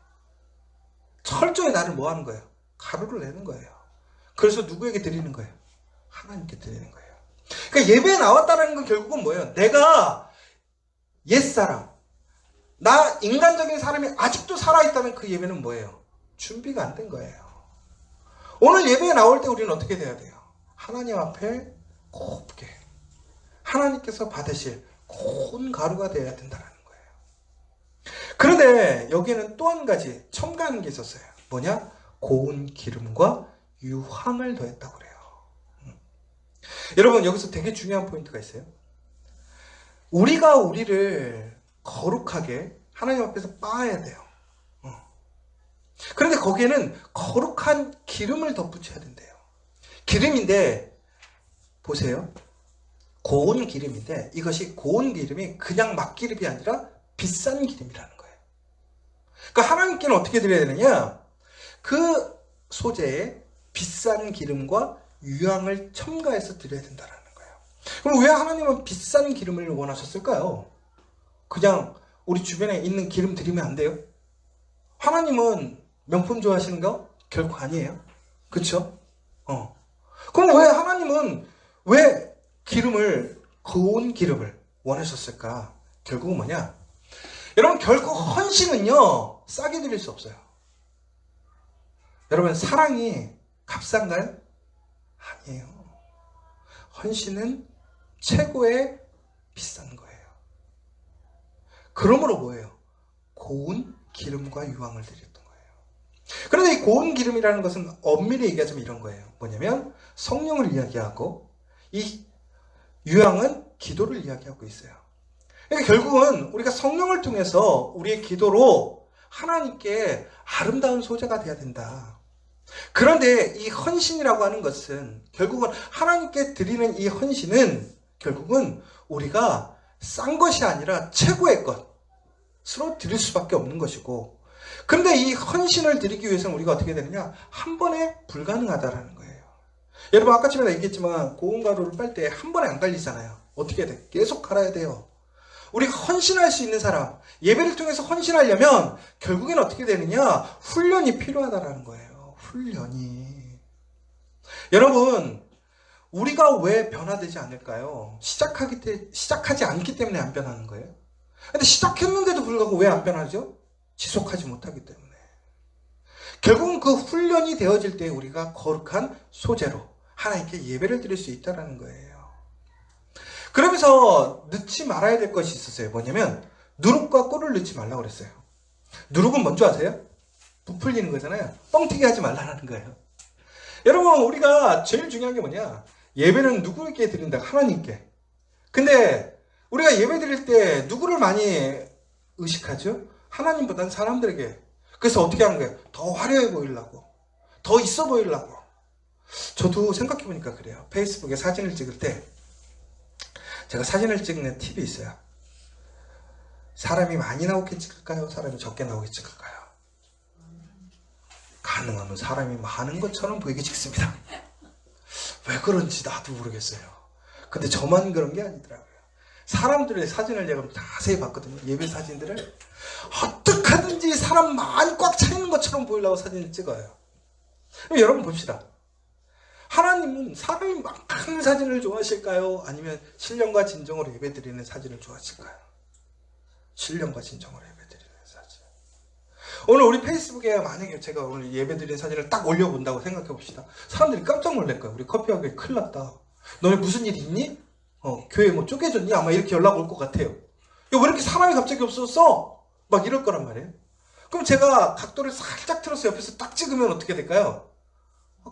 철저히 나를 뭐 하는 거예요? 가루를 내는 거예요. 그래서 누구에게 드리는 거예요? 하나님께 드리는 거예요. 그러니까 예배에 나왔다는 건 결국은 뭐예요? 내가 옛사람, 나 인간적인 사람이 아직도 살아있다면 그 예배는 뭐예요? 준비가 안 된 거예요. 오늘 예배에 나올 때 우리는 어떻게 돼야 돼요? 하나님 앞에 곱게 하나님께서 받으실 고운 가루가 되어야 된다는 거예요. 그런데 여기에는 또 한 가지 첨가하는 게 있었어요. 뭐냐? 고운 기름과 유황을 더했다고 그래요. 여러분 여기서 되게 중요한 포인트가 있어요. 우리가 우리를 거룩하게 하나님 앞에서 빻아야 돼요. 그런데 거기에는 거룩한 기름을 덧붙여야 된대요. 기름인데 보세요. 고운 기름인데 이것이 고운 기름이 그냥 막 기름이 아니라 비싼 기름이라는 거예요. 그러니까 하나님께는 어떻게 드려야 되느냐? 그 소재에 비싼 기름과 유황을 첨가해서 드려야 된다는 거예요. 그럼 왜 하나님은 비싼 기름을 원하셨을까요? 그냥 우리 주변에 있는 기름 드리면 안 돼요? 하나님은 명품 좋아하시는 거 결코 아니에요. 그렇죠? 그럼 왜 하나님은 왜 기름을 고운 기름을 원하셨을까? 결국은 뭐냐? 여러분 결국 헌신은요 싸게 드릴 수 없어요. 여러분 사랑이 값싼가요? 아니에요. 헌신은 최고의 비싼 거예요. 그러므로 뭐예요? 고운 기름과 유황을 드렸던 거예요. 그런데 이 고운 기름이라는 것은 엄밀히 얘기하자면 이런 거예요. 뭐냐면 성령을 이야기하고 이 유황은 기도를 이야기하고 있어요. 그러니까 결국은 우리가 성령을 통해서 우리의 기도로 하나님께 아름다운 소재가 돼야 된다. 그런데 이 헌신이라고 하는 것은 결국은 하나님께 드리는 이 헌신은 결국은 우리가 싼 것이 아니라 최고의 것으로 드릴 수밖에 없는 것이고, 그런데 이 헌신을 드리기 위해서는 우리가 어떻게 되느냐? 한 번에 불가능하다라는 거예요. 여러분 아까처럼 얘기했지만 고운 가루를 빨 때 한 번에 안 갈리잖아요. 어떻게 해야 돼? 계속 갈아야 돼요. 우리가 헌신할 수 있는 사람, 예배를 통해서 헌신하려면 결국엔 어떻게 되느냐? 훈련이 필요하다라는 거예요. 훈련이. 여러분 우리가 왜 변화되지 않을까요? 시작하지 않기 때문에 안 변하는 거예요. 근데 시작했는데도 불구하고 왜 안 변하죠? 지속하지 못하기 때문에. 결국은 그 훈련이 되어질 때 우리가 거룩한 소재로 하나님께 예배를 드릴 수 있다는 거예요. 그러면서 넣지 말아야 될 것이 있었어요. 뭐냐면 누룩과 꿀을 넣지 말라고 그랬어요. 누룩은 뭔지 아세요? 부풀리는 거잖아요. 뻥튀기 하지 말라는 거예요. 여러분, 우리가 제일 중요한 게 뭐냐? 예배는 누구에게 드린다? 하나님께. 근데 우리가 예배 드릴 때 누구를 많이 의식하죠? 하나님보다는 사람들에게. 그래서 어떻게 하는 거예요? 더 화려해 보이려고, 더 있어 보이려고. 저도 생각해보니까 그래요. 페이스북에 사진을 찍을 때 제가 사진을 찍는 팁이 있어요. 사람이 많이 나오게 찍을까요? 사람이 적게 나오게 찍을까요? 가능하면 사람이 많은 것처럼 보이게 찍습니다. 왜 그런지 나도 모르겠어요. 근데 저만 그런 게 아니더라고요. 사람들의 사진을 제가 자세히 봤거든요. 예배 사진들을. 어떻게 하든지 사람 많이 꽉 차 있는 것처럼 보이려고 사진을 찍어요. 그럼 여러분 봅시다. 하나님은 사람이 많은 사진을 좋아하실까요? 아니면 신령과 진정으로 예배드리는 사진을 좋아하실까요? 신령과 진정으로 예배드리는 사진. 오늘 우리 페이스북에 만약에 제가 오늘 예배드리는 사진을 딱 올려본다고 생각해 봅시다. 사람들이 깜짝 놀랄 거예요. 우리 커피와 교회 큰일 났다. 너네 무슨 일 있니? 교회 뭐 쪼개졌니? 아마 이렇게 연락 올 것 같아요. 야, 왜 이렇게 사람이 갑자기 없었어? 막 이럴 거란 말이에요. 그럼 제가 각도를 살짝 틀어서 옆에서 딱 찍으면 어떻게 될까요?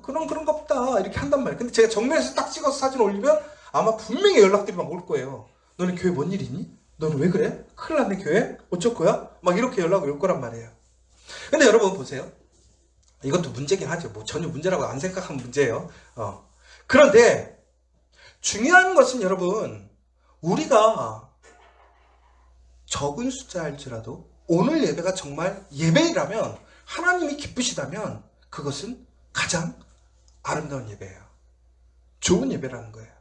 그런가 보다 이렇게 한단 말이에요. 근데 제가 정면에서 딱 찍어서 사진 올리면 아마 분명히 연락들이 막 올 거예요. 너네 교회 뭔 일 있니? 너는 왜 그래? 큰일 났네 교회? 어쩔 거야? 막 이렇게 연락이 올 거란 말이에요. 근데 여러분 보세요. 이것도 문제긴 하죠. 뭐 전혀 문제라고 안 생각하면 문제예요. 그런데 중요한 것은 여러분, 우리가 적은 숫자일지라도 오늘 예배가 정말 예배이라면, 하나님이 기쁘시다면 그것은 가장 아름다운 예배예요. 좋은 예배라는 거예요.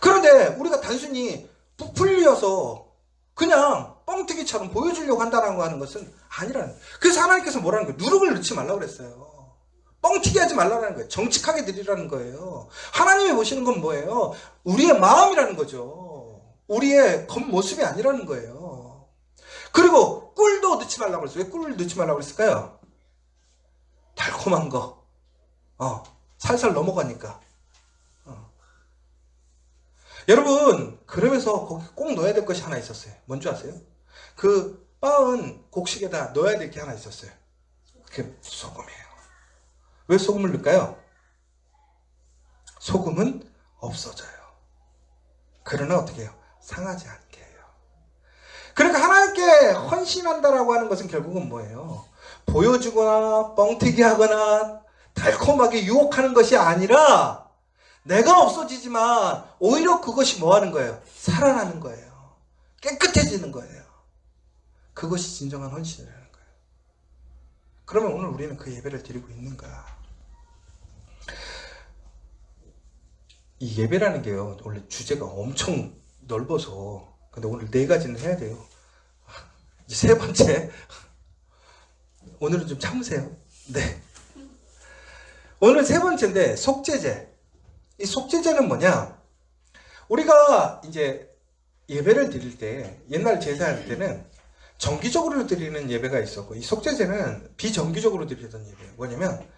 그런데 우리가 단순히 부풀려서 그냥 뻥튀기처럼 보여주려고 한다는 거 하는 것은 아니라는 거예요. 그래서 하나님께서 뭐라는 거예요? 누룩을 넣지 말라고 그랬어요. 뻥튀기 하지 말라는 거예요. 정직하게 드리라는 거예요. 하나님이 보시는 건 뭐예요? 우리의 마음이라는 거죠. 우리의 겉모습이 아니라는 거예요. 그리고 꿀도 넣지 말라고 그랬어요. 왜 꿀을 넣지 말라고 그랬을까요? 달콤한 거. 살살 넘어가니까. 여러분, 그러면서 거기 꼭 넣어야 될 것이 하나 있었어요. 뭔지 아세요? 그 빻은 곡식에다 넣어야 될 게 하나 있었어요. 그게 소금이에요. 왜 소금을 넣을까요? 소금은 없어져요. 그러나 어떻게 해요? 상하지 않게 해요. 그러니까 하나님께 헌신한다라고 하는 것은 결국은 뭐예요? 보여주거나 뻥튀기 하거나 달콤하게 유혹하는 것이 아니라 내가 없어지지만 오히려 그것이 뭐 하는 거예요? 살아나는 거예요. 깨끗해지는 거예요. 그것이 진정한 헌신이라는 거예요. 그러면 오늘 우리는 그 예배를 드리고 있는가? 이 예배라는 게요, 원래 주제가 엄청 넓어서, 근데 오늘 4가지는 해야 돼요. 이제 3번째. 오늘은 좀 참으세요. 네. 오늘 3번째인데, 속죄제. 이 속죄제는 뭐냐? 우리가 이제 예배를 드릴 때, 옛날 제사할 때는 정기적으로 드리는 예배가 있었고, 이 속죄제는 비정기적으로 드리던 예배예요. 뭐냐면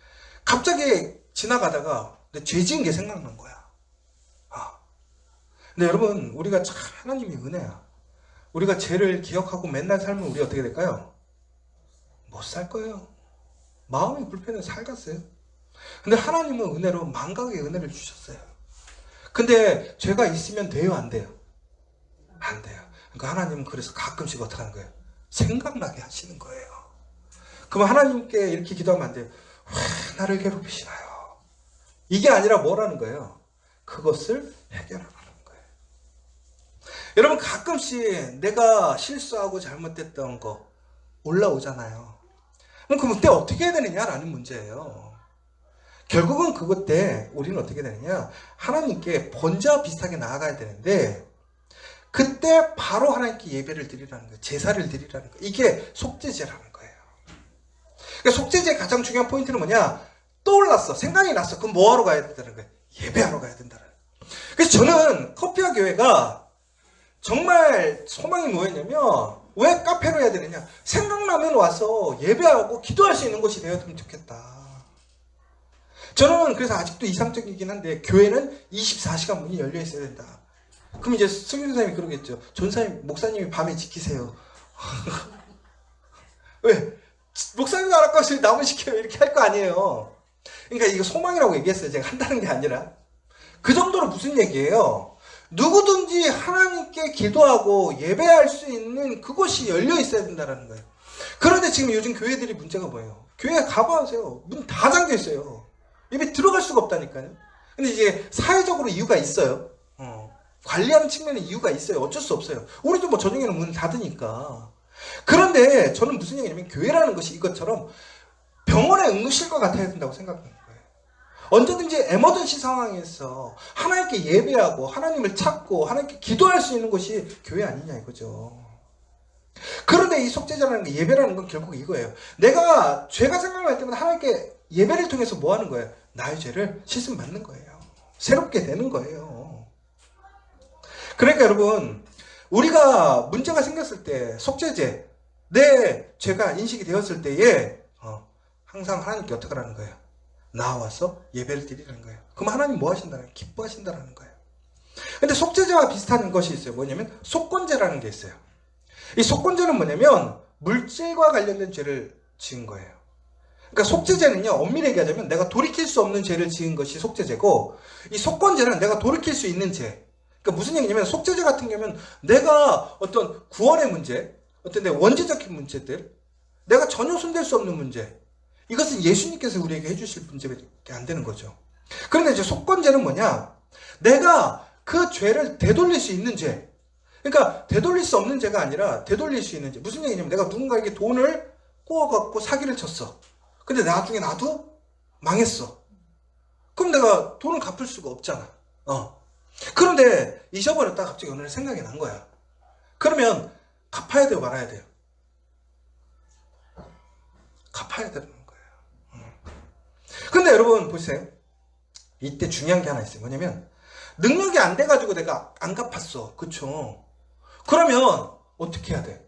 갑자기 지나가다가 죄 지은 게 생각난 거야. 근데 여러분, 우리가 참 하나님이 은혜야. 우리가 죄를 기억하고 맨날 살면 우리 어떻게 될까요? 못 살 거예요. 마음이 불편해서 살겠어요. 근데 하나님은 은혜로 만각의 은혜를 주셨어요. 근데 죄가 있으면 돼요, 안 돼요? 안 돼요. 그러니까 하나님은 그래서 가끔씩 어떻게 하는 거예요? 생각나게 하시는 거예요. 그럼 하나님께 이렇게 기도하면 안 돼요. 왜 나를 괴롭히시나요? 이게 아니라 뭐라는 거예요? 그것을 해결하라는 거예요. 여러분, 가끔씩 내가 실수하고 잘못됐던 거 올라오잖아요. 그럼 그때 어떻게 해야 되느냐라는 문제예요. 결국은 그것 때 우리는 어떻게 되느냐? 하나님께 번제와 비슷하게 나아가야 되는데, 그때 바로 하나님께 예배를 드리라는 거예요. 제사를 드리라는 거예요. 이게 속죄제라는 거예요. 그러니까 속죄제의 가장 중요한 포인트는 뭐냐? 떠올랐어. 생각이 났어. 그럼 뭐 하러 가야 된다는 거예요? 예배하러 가야 된다는 거예요. 그래서 저는 커피와 교회가 정말 소망이 뭐였냐면, 왜 카페로 해야 되느냐? 생각나면 와서 예배하고 기도할 수 있는 곳이 되었으면 좋겠다. 저는 그래서 아직도 이상적이긴 한데 교회는 24시간 문이 열려 있어야 된다. 그럼 이제 승윤사님이 그러겠죠. 전사님, 목사님이 밤에 지키세요. 왜? 목사님도 안 할 것을 남을 시켜요. 이렇게 할 거 아니에요. 그러니까 이거 소망이라고 얘기했어요. 제가 한다는 게 아니라. 그 정도로 무슨 얘기예요? 누구든지 하나님께 기도하고 예배할 수 있는 그곳이 열려 있어야 된다는 거예요. 그런데 지금 요즘 교회들이 문제가 뭐예요? 교회 가봐세요. 문 다 잠겨 있어요. 예배 들어갈 수가 없다니까요. 근데 이제 사회적으로 이유가 있어요. 관리하는 측면에 이유가 있어요. 어쩔 수 없어요. 우리도 뭐 저녁에는 문 닫으니까. 그런데 저는 무슨 얘기냐면 교회라는 것이 이것처럼 병원의 응급실과 같아야 된다고 생각하는 거예요. 언제든지 에머전시 상황에서 하나님께 예배하고 하나님을 찾고 하나님께 기도할 수 있는 곳이 교회 아니냐 이거죠. 그런데 이 속죄자라는 게 예배라는 건 결국 이거예요. 내가 죄가 생각날 때마다 하나님께 예배를 통해서 뭐 하는 거예요? 나의 죄를 씻음 받는 거예요. 새롭게 되는 거예요. 그러니까 여러분, 우리가 문제가 생겼을 때 속죄제, 내 죄가 인식이 되었을 때에 항상 하나님께 어떻게 하라는 거예요? 나와서 예배를 드리라는 거예요. 그럼 하나님 뭐 하신다는 거예요? 기뻐하신다는 거예요. 근데 속죄제와 비슷한 것이 있어요. 뭐냐면 속건제라는 게 있어요. 이 속건제는 뭐냐면 물질과 관련된 죄를 지은 거예요. 그러니까 속죄제는요, 엄밀히 얘기하자면 내가 돌이킬 수 없는 죄를 지은 것이 속죄제고, 이 속건제는 내가 돌이킬 수 있는 죄. 그러니까 무슨 얘기냐면 속죄제 같은 경우는 내가 어떤 구원의 문제, 어떤 내 원죄적인 문제들, 내가 전혀 손댈 수 없는 문제, 이것은 예수님께서 우리에게 해주실 문제밖에 안 되는 거죠. 그런데 이제 속건제는 뭐냐? 내가 그 죄를 되돌릴 수 있는 죄. 그러니까 되돌릴 수 없는 죄가 아니라 되돌릴 수 있는 죄. 무슨 얘기냐면 내가 누군가에게 돈을 꼬아갖고 사기를 쳤어. 근데 나중에 나도 망했어. 그럼 내가 돈을 갚을 수가 없잖아. 그런데 잊어버렸다가 갑자기 어느 날 생각이 난 거야. 그러면 갚아야 돼요, 말아야 돼요? 갚아야 되는 거예요. 근데 여러분 보세요. 이때 중요한 게 하나 있어요. 뭐냐면 능력이 안 돼가지고 내가 안 갚았어. 그쵸? 그러면 어떻게 해야 돼?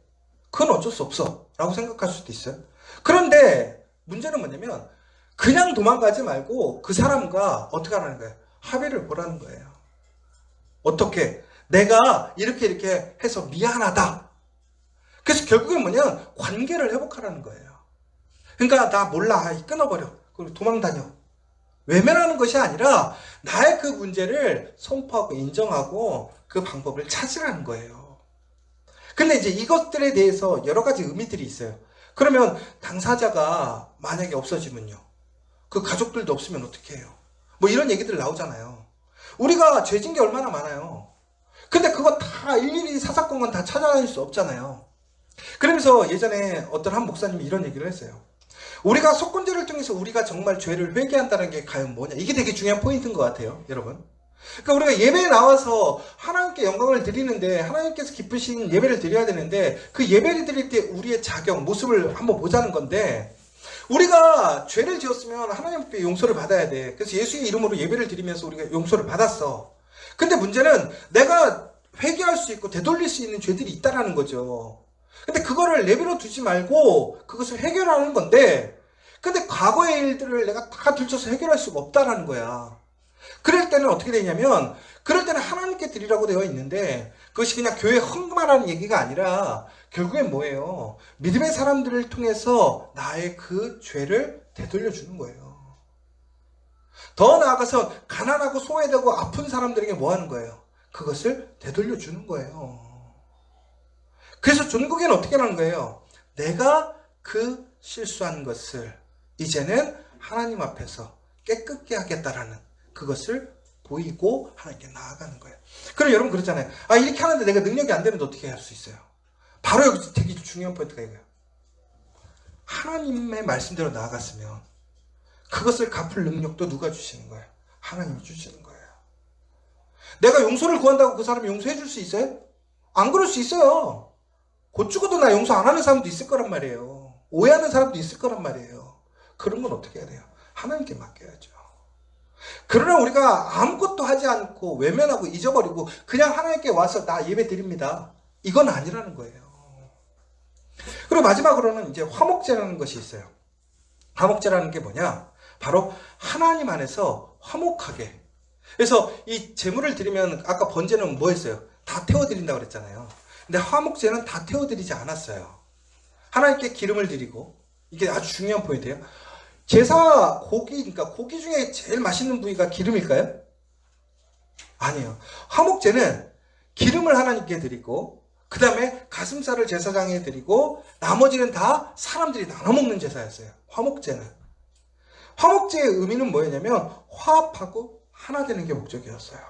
그건 어쩔 수 없어 라고 생각할 수도 있어요. 그런데 문제는 뭐냐면 그냥 도망가지 말고 그 사람과 어떻게 하라는 거예요? 합의를 보라는 거예요. 어떻게? 내가 이렇게 해서 미안하다. 그래서 결국엔 뭐냐면 관계를 회복하라는 거예요. 그러니까 나 몰라. 끊어버려. 그리고 도망다녀. 외면하는 것이 아니라 나의 그 문제를 선포하고 인정하고 그 방법을 찾으라는 거예요. 근데 이제 이것들에 대해서 여러 가지 의미들이 있어요. 그러면 당사자가 만약에 없어지면요. 그 가족들도 없으면 어떻게 해요? 뭐 이런 얘기들 나오잖아요. 우리가 죄진 게 얼마나 많아요. 근데 그거 다 일일이 사사건건 다 찾아다닐 수 없잖아요. 그러면서 예전에 어떤 한 목사님이 이런 얘기를 했어요. 우리가 속건제를 통해서 우리가 정말 죄를 회개한다는 게 과연 뭐냐. 이게 되게 중요한 포인트인 것 같아요. 여러분. 그러니까 우리가 예배에 나와서 하나님께 영광을 드리는데 하나님께서 기쁘신 예배를 드려야 되는데 그 예배를 드릴 때 우리의 자격, 모습을 한번 보자는 건데 우리가 죄를 지었으면 하나님 앞에 용서를 받아야 돼. 그래서 예수의 이름으로 예배를 드리면서 우리가 용서를 받았어. 근데 문제는 내가 회개할 수 있고 되돌릴 수 있는 죄들이 있다는 거죠. 근데 그거를 내버려 두지 말고 그것을 해결하는 건데 근데 과거의 일들을 내가 다 들춰서 해결할 수가 없다라는 거야. 그럴 때는 어떻게 되냐면 그럴 때는 하나님께 드리라고 되어 있는데 그것이 그냥 교회 헝금하라는 얘기가 아니라 결국엔 뭐예요? 믿음의 사람들을 통해서 나의 그 죄를 되돌려 주는 거예요. 더 나아가서 가난하고 소외되고 아픈 사람들에게 뭐 하는 거예요? 그것을 되돌려 주는 거예요. 그래서 종국에는 어떻게 하는 거예요? 내가 그 실수한 것을 이제는 하나님 앞에서 깨끗게 하겠다라는 그것을 보이고 하나님께 나아가는 거예요. 그럼 여러분 그렇잖아요. 이렇게 하는데 내가 능력이 안 되는데 어떻게 할 수 있어요? 바로 여기서 되게 중요한 포인트가 이거예요. 하나님의 말씀대로 나아갔으면 그것을 갚을 능력도 누가 주시는 거예요? 하나님이 주시는 거예요. 내가 용서를 구한다고 그 사람이 용서해 줄 수 있어요? 안 그럴 수 있어요. 곧 죽어도 나 용서 안 하는 사람도 있을 거란 말이에요. 오해하는 사람도 있을 거란 말이에요. 그런 건 어떻게 해야 돼요? 하나님께 맡겨야죠. 그러나 우리가 아무것도 하지 않고 외면하고 잊어버리고 그냥 하나님께 와서 나 예배 드립니다. 이건 아니라는 거예요. 그리고 마지막으로는 이제 화목제라는 것이 있어요. 화목제라는 게 뭐냐? 바로 하나님 안에서 화목하게. 그래서 이 제물을 드리면 아까 번제는 뭐 했어요? 다 태워드린다고 그랬잖아요. 근데 화목제는 다 태워드리지 않았어요. 하나님께 기름을 드리고, 이게 아주 중요한 포인트예요. 제사 고기, 그러니까 고기 중에 제일 맛있는 부위가 기름일까요? 아니에요. 화목제는 기름을 하나님께 드리고, 그 다음에 가슴살을 제사장에 드리고, 나머지는 다 사람들이 나눠 먹는 제사였어요. 화목제는. 화목제의 의미는 뭐였냐면 화합하고 하나 되는 게 목적이었어요.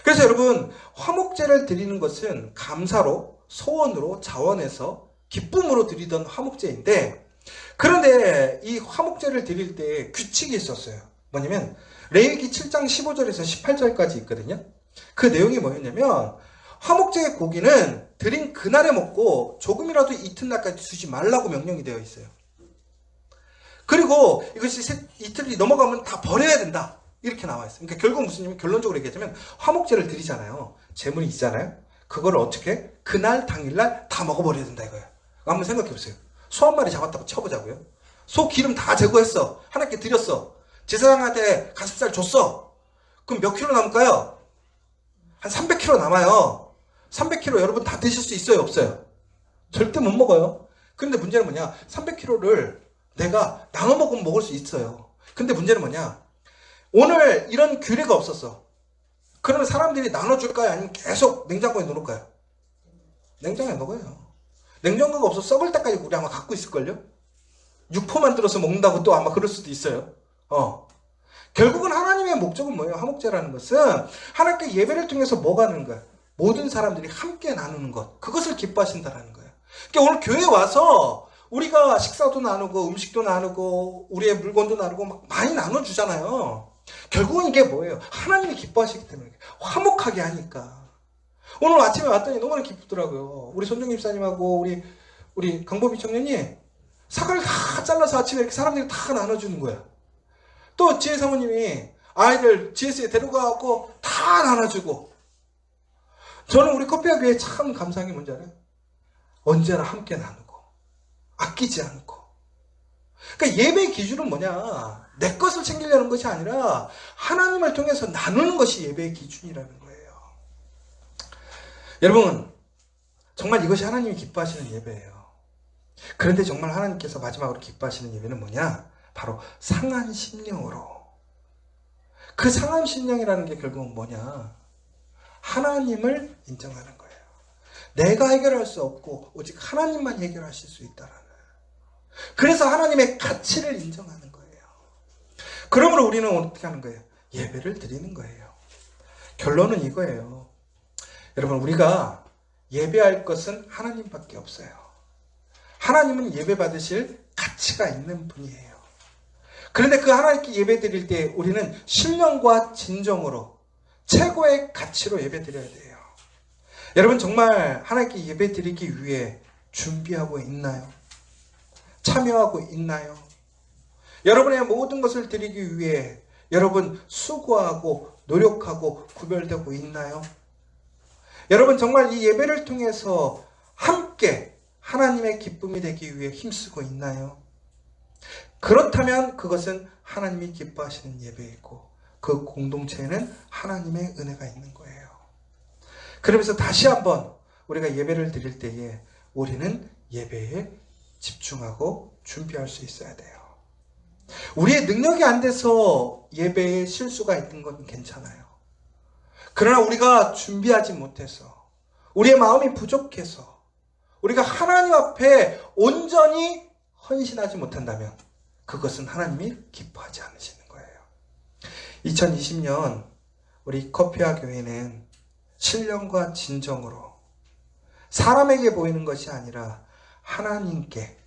그래서 여러분, 화목제를 드리는 것은 감사로, 소원으로, 자원해서 기쁨으로 드리던 화목제인데, 그런데 이 화목제를 드릴 때 규칙이 있었어요. 뭐냐면 레위기 7장 15절에서 18절까지 있거든요. 그 내용이 뭐였냐면 화목제의 고기는 드린 그날에 먹고 조금이라도 이튿날까지 주지 말라고 명령이 되어 있어요. 그리고 이것이 이틀이 넘어가면 다 버려야 된다. 이렇게 나와 있어요. 그러니까 결국 무슨 얘기냐면 결론적으로 얘기하자면 화목제를 드리잖아요. 제물이 있잖아요. 그걸 어떻게 그날 당일날 다 먹어버려야 된다 이거예요. 한번 생각해 보세요. 소 한 마리 잡았다고 쳐보자고요. 소 기름 다 제거했어. 하나님께 드렸어. 제사장한테 가슴살 줬어. 그럼 몇 킬로 남을까요? 한 300kg 남아요. 300kg 여러분 다 드실 수 있어요? 없어요? 절대 못 먹어요. 그런데 문제는 뭐냐? 300kg를 내가 나눠 먹으면 먹을 수 있어요. 근데 문제는 뭐냐? 오늘 이런 규례가 없었어. 그러면 사람들이 나눠줄까요? 아니면 계속 냉장고에 넣을까요? 냉장고에 넣어요. 냉장고가 없어 썩을 때까지 우리 아마 갖고 있을걸요? 육포 만들어서 먹는다고 또 아마 그럴 수도 있어요. 결국은 하나님의 목적은 뭐예요? 화목제라는 것은 하나님께 예배를 통해서 뭐가 하는 거야? 모든 사람들이 함께 나누는 것. 그것을 기뻐하신다는 거예요. 그러니까 오늘 교회에 와서 우리가 식사도 나누고 음식도 나누고 우리의 물건도 나누고 막 많이 나눠주잖아요. 결국은 이게 뭐예요? 하나님이 기뻐하시기 때문에 화목하게 하니까. 오늘 아침에 왔더니 너무나 기쁘더라고요. 우리 손정 집사님하고 우리 강보비 청년이 사과를 다 잘라서 아침에 이렇게 사람들이 다 나눠주는 거야. 또 지혜 사모님이 아이들 GS에 데려가고 다 나눠주고. 저는 우리 커피와 교회에 참 감사한 게 뭔지 알아요? 언제나 함께 나누고 아끼지 않고. 그러니까 예배의 기준은 뭐냐? 내 것을 챙기려는 것이 아니라 하나님을 통해서 나누는 것이 예배의 기준이라는 거예요. 여러분, 정말 이것이 하나님이 기뻐하시는 예배예요. 그런데 정말 하나님께서 마지막으로 기뻐하시는 예배는 뭐냐? 바로 상한 심령으로. 그 상한 심령이라는 게 결국은 뭐냐? 하나님을 인정하는 거예요. 내가 해결할 수 없고 오직 하나님만 해결하실 수 있다라는. 그래서 하나님의 가치를 인정하는 거예요. 그러므로 우리는 어떻게 하는 거예요? 예배를 드리는 거예요. 결론은 이거예요. 여러분, 우리가 예배할 것은 하나님밖에 없어요. 하나님은 예배 받으실 가치가 있는 분이에요. 그런데 그 하나님께 예배 드릴 때 우리는 신령과 진정으로 최고의 가치로 예배 드려야 돼요. 여러분, 정말 하나님께 예배 드리기 위해 준비하고 있나요? 참여하고 있나요? 여러분의 모든 것을 드리기 위해 여러분 수고하고 노력하고 구별되고 있나요? 여러분, 정말 이 예배를 통해서 함께 하나님의 기쁨이 되기 위해 힘쓰고 있나요? 그렇다면 그것은 하나님이 기뻐하시는 예배이고 그 공동체에는 하나님의 은혜가 있는 거예요. 그러면서 다시 한번 우리가 예배를 드릴 때에 우리는 예배에 집중하고 준비할 수 있어야 돼요. 우리의 능력이 안 돼서 예배에 실수가 있는 건 괜찮아요. 그러나 우리가 준비하지 못해서, 우리의 마음이 부족해서, 우리가 하나님 앞에 온전히 헌신하지 못한다면 그것은 하나님이 기뻐하지 않으시는 거예요. 2020년 우리 커피와 교회는 신령과 진정으로 사람에게 보이는 것이 아니라 하나님께,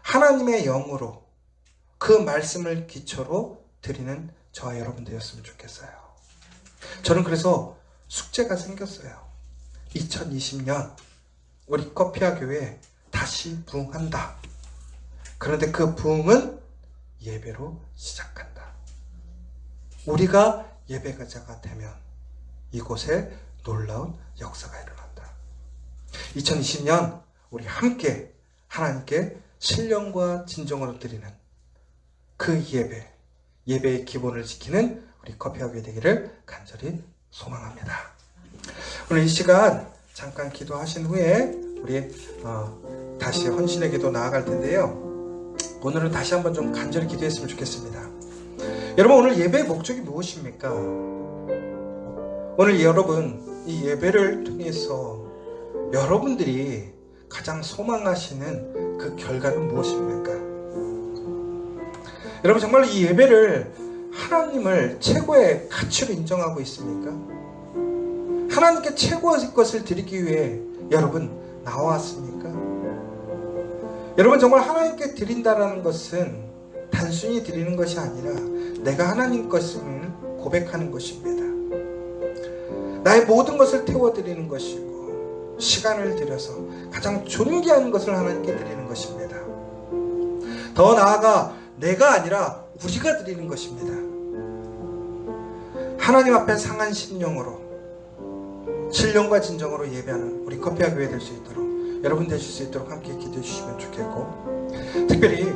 하나님의 영으로 그 말씀을 기초로 드리는 저와 여러분 되었으면 좋겠어요. 저는 그래서 숙제가 생겼어요. 2020년 우리 커피와 교회 다시 부흥한다. 그런데 그 부흥은 예배로 시작한다. 우리가 예배자가 되면 이곳에 놀라운 역사가 일어난다. 2020년 우리 함께 하나님께 신령과 진정으로 드리는 그 예배의 기본을 지키는 우리 커피와 교회 되기를 간절히 소망합니다. 오늘 이 시간 잠깐 기도하신 후에 우리 다시 헌신의 기도 나아갈 텐데요. 오늘은 다시 한번 좀 간절히 기도했으면 좋겠습니다. 여러분, 오늘 예배의 목적이 무엇입니까? 오늘 여러분, 이 예배를 통해서 여러분들이 가장 소망하시는 그 결과는 무엇입니까? 여러분, 정말 이 예배를 하나님을 최고의 가치로 인정하고 있습니까? 하나님께 최고의 것을 드리기 위해 여러분 나왔습니까? 여러분, 정말 하나님께 드린다라는 것은 단순히 드리는 것이 아니라 내가 하나님 것임을 고백하는 것입니다. 나의 모든 것을 태워드리는 것이고 시간을 들여서 가장 존귀한 것을 하나님께 드리는 것입니다. 더 나아가 내가 아니라 우리가 드리는 것입니다. 하나님 앞에 상한 심령으로 신령과 진정으로 예배하는 우리 커피와 교회 될 수 있도록 여러분 되실 수 있도록 함께 기도해 주시면 좋겠고, 특별히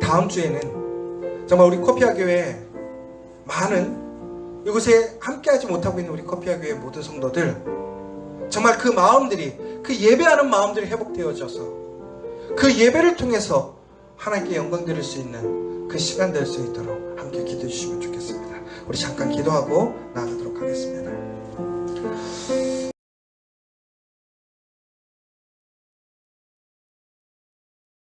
다음 주에는 정말 우리 커피와 교회 많은 이곳에 함께하지 못하고 있는 우리 커피와 교회 모든 성도들 정말 그 마음들이, 그 예배하는 마음들이 회복되어져서 그 예배를 통해서 하나님께 영광 드릴 수 있는 그 시간 될 수 있도록 함께 기도해 주시면 좋겠습니다. 우리 잠깐 기도하고 나아가도록 하겠습니다.